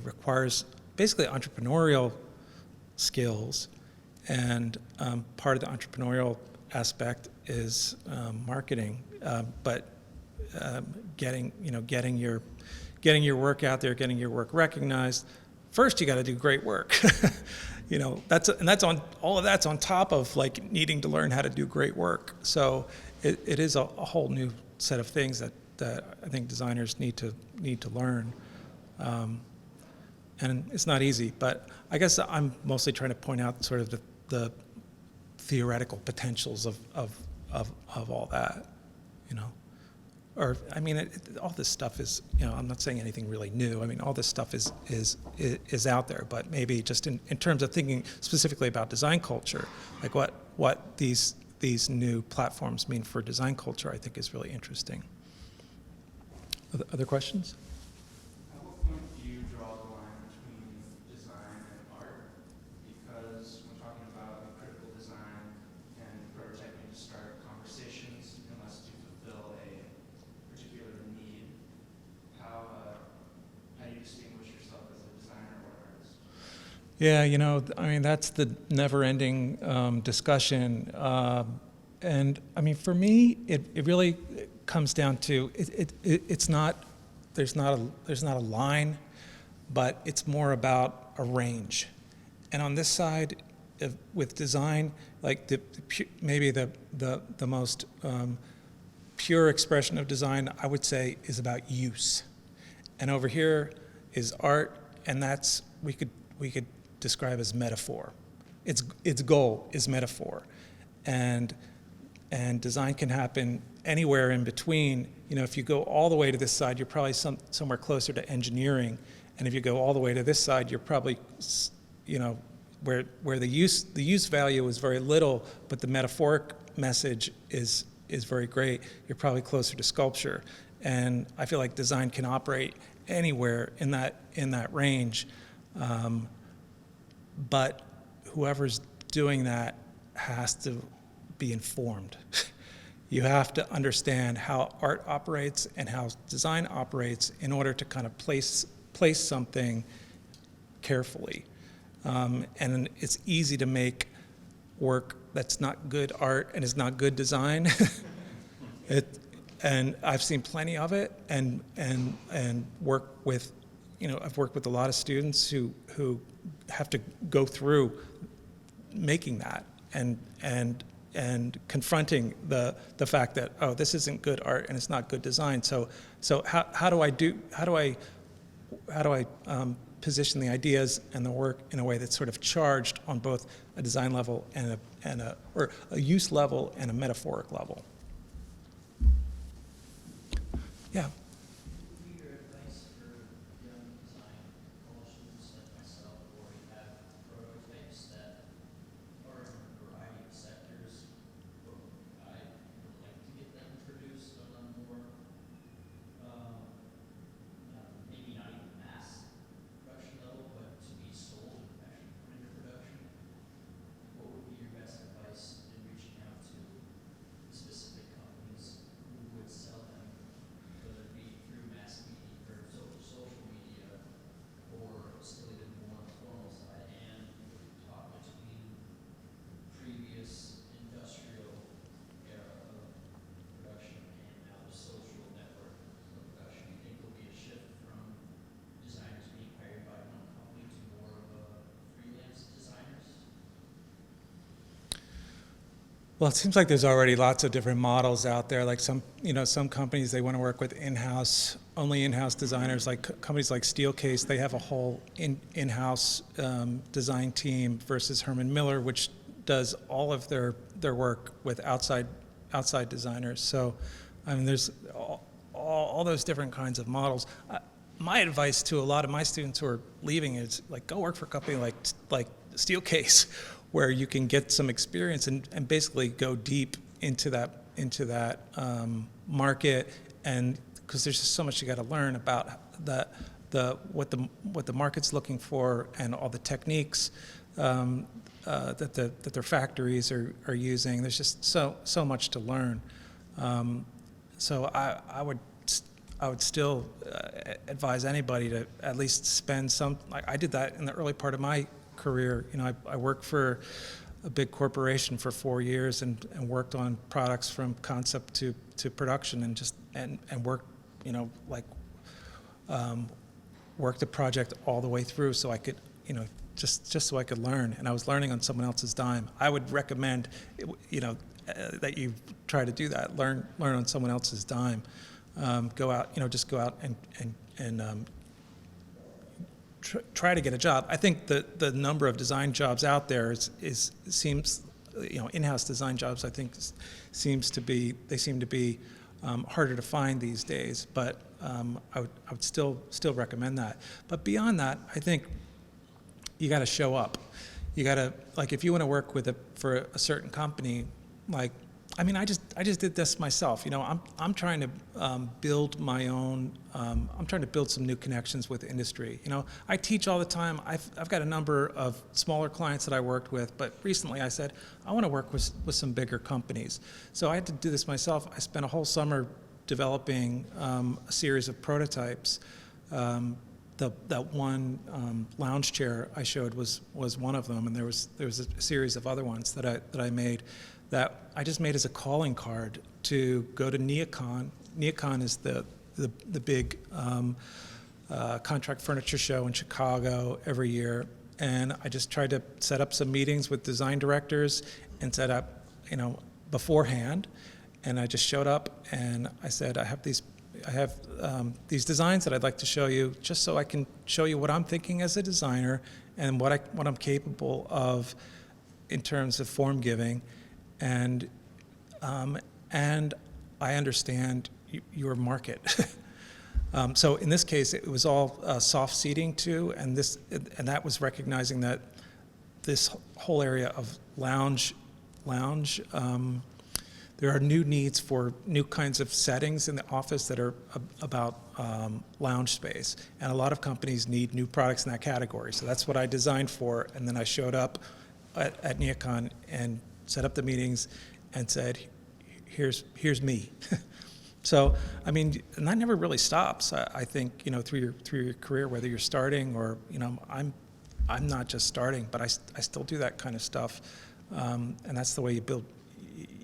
Speaker 3: requires basically entrepreneurial skills, and part of the entrepreneurial aspect is marketing, but getting your work out there, getting your work recognized. First, you got to do great work. That's on top of like needing to learn how to do great work. So it is a whole new set of things that I think designers need to learn, and it's not easy. But I guess I'm mostly trying to point out sort of the theoretical potentials of all that, Or I mean, all this stuff is, I'm not saying anything really new. I mean, all this stuff is out there, but maybe just in terms of thinking specifically about design culture, like what these new platforms mean for design culture, I think is really interesting. Other questions?
Speaker 4: At what point do you draw the line between design and art? Because when talking about critical design and prototyping to start a conversation
Speaker 3: Yeah, I mean, that's the never-ending discussion. And I mean, for me, it really comes down to it's not there's not a line, but it's more about a range. And on this side, with design, like maybe the most pure expression of design, I would say, is about use. And over here is art, and that's we could describe as metaphor. Its goal is metaphor, and design can happen anywhere in between. If you go all the way to this side, you're probably somewhere closer to engineering, and if you go all the way to this side, you're probably, where the use value is very little, but the metaphoric message is very great. You're probably closer to sculpture, and I feel like design can operate anywhere in that range. But whoever's doing that has to be informed. You have to understand how art operates and how design operates in order to kind of place something carefully. And it's easy to make work that's not good art and is not good design. And I've seen plenty of it, and work with, I've worked with a lot of students who have to go through making that and confronting the fact that, oh, this isn't good art and it's not good design. So how do I position the ideas and the work in a way that's sort of charged on both a design level and a use level and a metaphoric level? Yeah.
Speaker 6: Your advice for young design college students like myself, or you have prototypes that are in a variety of sectors, but I would like to get them produced on a more, maybe not even mass production level, but to be sold and actually put into production. What would be your best advice in reaching out to specific companies who would sell them, whether it be through mass media or social media, or still even more on the formal side, and talk between previous industrial era of production and now the social network of production? Do you think there'll be a shift from designers being hired by one company to more of a freelance designers?
Speaker 3: Well, it seems like there's already lots of different models out there. Like some companies, they want to work with only in-house designers. Like companies like Steelcase, they have a whole in-house design team, versus Herman Miller, which does all of their work with outside designers. So, I mean, there's all those different kinds of models. My advice to a lot of my students who are leaving is, like, go work for a company like Steelcase, where you can get some experience and basically go deep into that market, and because there's just so much you got to learn about what the market's looking for and all the techniques that their factories are using. There's just so much to learn. So I would still advise anybody to at least spend some. Like I did that in the early part of my career. I worked for a big corporation for 4 years and worked on products from concept to production, and worked, worked the project all the way through, so I could, just so I could learn, and I was learning on someone else's dime. I would recommend, that you try to do that. Learn on someone else's dime. Go out, just go out and try to get a job. I think the number of design jobs out there seems, in-house design jobs, I think seem to be harder to find these days. But I would still recommend that. But beyond that, I think you got to show up. You got to, like, if you want to work for a certain company, like, I mean, I just did this myself. I'm trying to build my own. I'm trying to build some new connections with the industry. I teach all the time. I've got a number of smaller clients that I worked with, but recently I said I want to work with some bigger companies. So I had to do this myself. I spent a whole summer developing a series of prototypes, that one lounge chair I showed was one of them, and there was a series of other ones that I made that I just made as a calling card to go to NeoCon. NeoCon is the big contract furniture show in Chicago every year, and I just tried to set up some meetings with design directors and set up, beforehand, and I just showed up and I said, I have these designs that I'd like to show you, just so I can show you what I'm thinking as a designer and what I'm capable of in terms of form giving, and I understand your market. So in this case, it was all soft seating too, and that was recognizing that this whole area of lounge. There are new needs for new kinds of settings in the office that are about lounge space, and a lot of companies need new products in that category. So that's what I designed for, and then I showed up at NeoCon and set up the meetings and said, here's me. So, I mean, and that never really stops. I think, through your career, whether you're starting or, I'm not just starting, but I still do that kind of stuff, and that's the way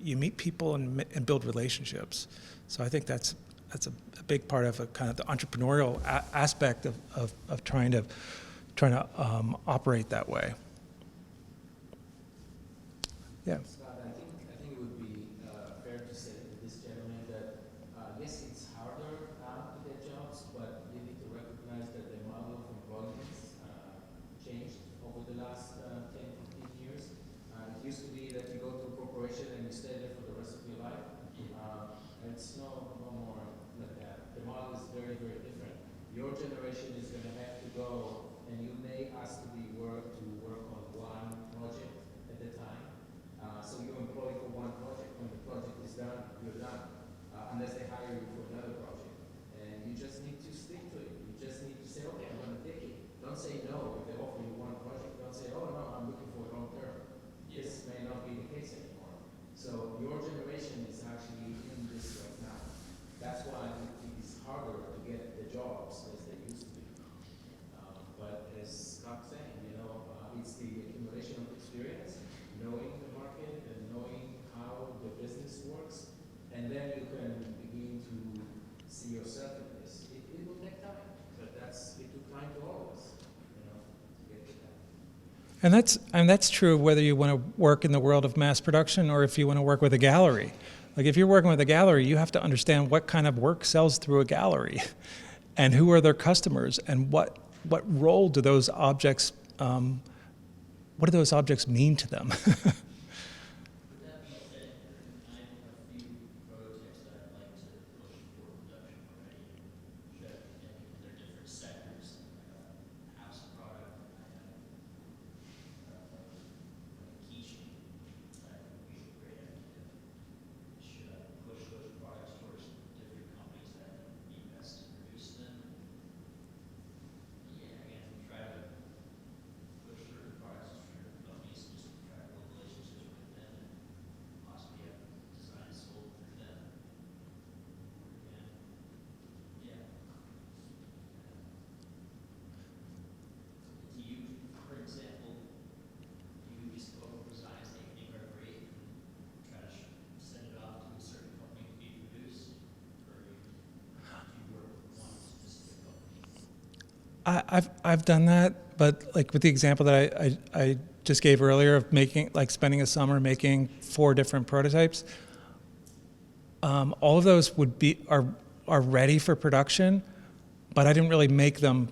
Speaker 3: you meet people and build relationships. So I think that's a big part of a kind of the entrepreneurial aspect of trying to operate that way. Yeah.
Speaker 7: Scott, I think it would be fair to say to this gentleman that yes, it's harder now to get jobs, but you need to recognize that the model of employment changed over the last 10, 15 years. It used to be that you go to a corporation and you stay there for the rest of your life. It's no more like that. The model is very, very different. Your generation is going to have to go, and you may ask to work on one project at a time. So you're employed for one project. When the project is done, you're done, unless they hire you for another project. And you just need to stick to it. You just need to say, okay, I'm going to take it. Don't say no if they offer you one project. Don't say, oh no, I'm looking for long term. This may not be the case anymore. So your generation is actually in this right now. That's why it is harder to get the jobs as they used to be. But as Scott saying, it's the accumulation of experience, knowing the market and knowing how the business works, and then you can begin to see yourself in this. It will take time, but it took time to all of us, to get to that.
Speaker 3: And that's true whether you want to work in the world of mass production or if you want to work with a gallery. Like if you're working with a gallery, you have to understand what kind of work sells through a gallery, and who are their customers, and what role do those objects what do those objects mean to them?
Speaker 6: With that being said, I have a few prototypes that I'd like to push for production already and show, and they're different sectors. House product, I have a keychain that would be a great idea. Should I push those products towards different companies that invest to produce them? Yeah, again, try to push certain products to certain companies, just to try to build relationships with them and possibly have designs sold through them. And, yeah. Do you, for example, do you just go over designs that you think are great and try to send it off to a certain company to be produced? Or do you work with one specific company?
Speaker 3: I've done that, but like with the example that I just gave earlier of spending a summer making 4 different prototypes, all of those are ready for production, but I didn't really make them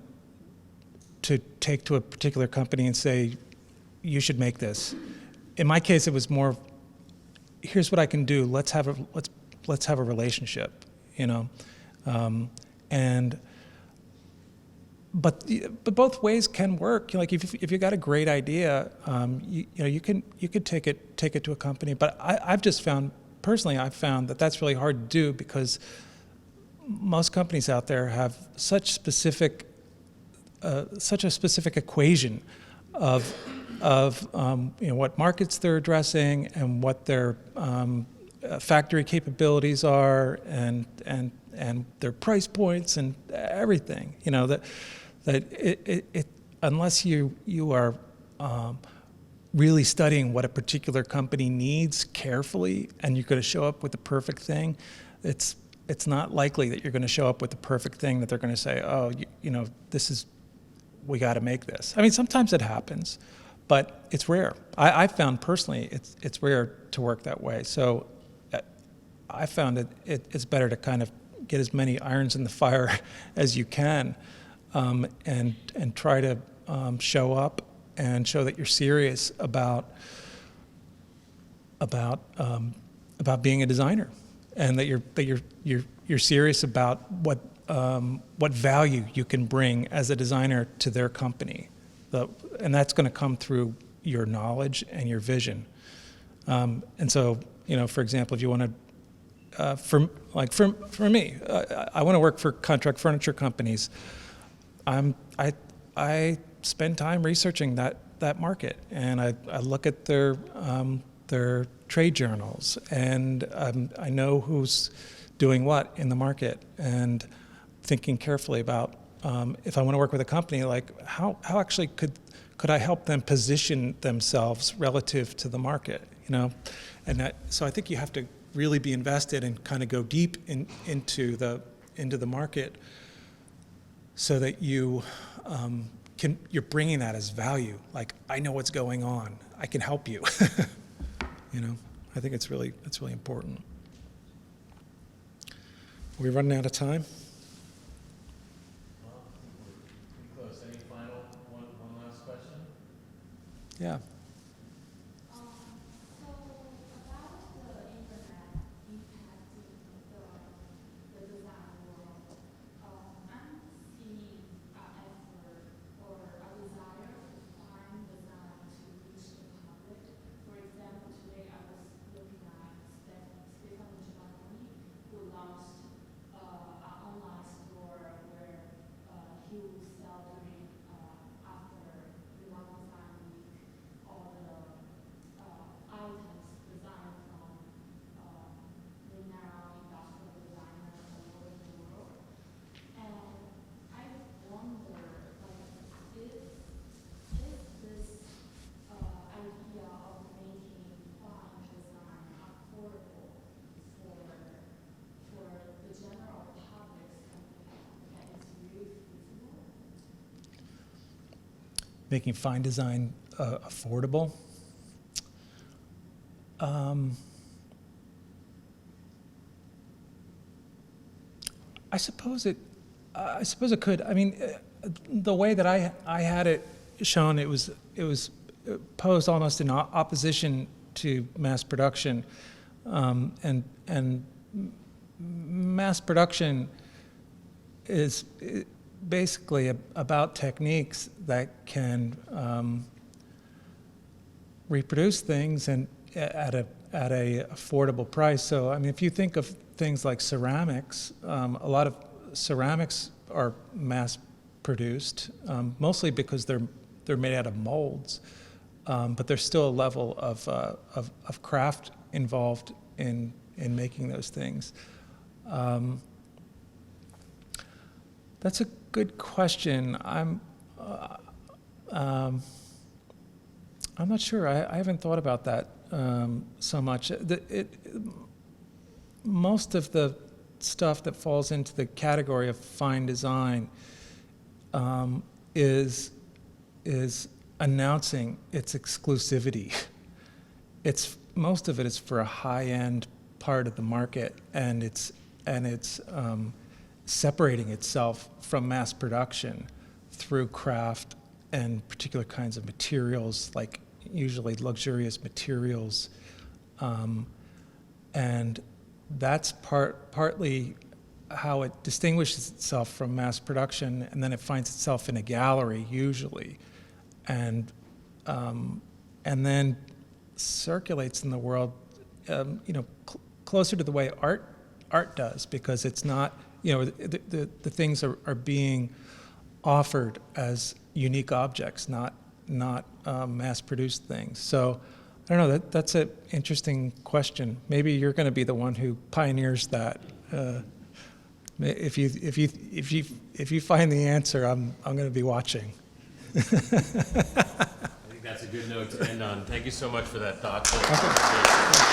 Speaker 3: to take to a particular company and say, you should make this. In my case, it was more, here's what I can do. Let's have a relationship, But both ways can work. Like if you got a great idea, you could take it to a company. But I've found that that's really hard to do because most companies out there have such a specific equation of what markets they're addressing and what their factory capabilities are and their price points and everything. that unless you are really studying what a particular company needs carefully, and you're going to show up with the perfect thing, it's not likely that you're going to show up with the perfect thing that they're going to say, oh, we got to make this. I mean, sometimes it happens, but it's rare. I found personally it's rare to work that way. So I found it's better to kind of get as many irons in the fire as you can, and try to show up and show that you're serious about being a designer, and that you're serious about what value you can bring as a designer to their company, and that's going to come through your knowledge and your vision. And so, for example, if you want to, for me, I want to work for contract furniture companies. I spend time researching that market, and I look at their trade journals, and I know who's doing what in the market, and thinking carefully about if I want to work with a company, like how actually could I help them position themselves relative to the market, and so I think you have to really be invested and kind of go deep into the market, so that you're bringing that as value. Like, I know what's going on, I can help you. I think it's really important. Are we running out of time?
Speaker 7: Well, I think we're pretty close. Any final one last question?
Speaker 3: Yeah. Making fine design affordable. I suppose it could. I mean, the way that I had it shown, it was posed almost in opposition to mass production, and mass production is basically about techniques that can reproduce things and at a affordable price. So I mean, if you think of things like ceramics, a lot of ceramics are mass produced, mostly because they're made out of molds, but there's still a level of craft involved in making those things. That's a good question. I'm not sure. I haven't thought about that so much. Most of the stuff that falls into the category of fine design is announcing its exclusivity. Most of it is for a high-end part of the market, and it's separating itself from mass production through craft and particular kinds of materials, like usually luxurious materials, and that's partly how it distinguishes itself from mass production, and then it finds itself in a gallery usually, and then circulates in the world, closer to the way art does, because it's not, the things are being offered as unique objects, not mass-produced things. So I don't know, that's an interesting question. Maybe you're going to be the one who pioneers that. If you find the answer, I'm going to be watching.
Speaker 2: I think that's a good note to end on. Thank you so much for that thoughtful conversation.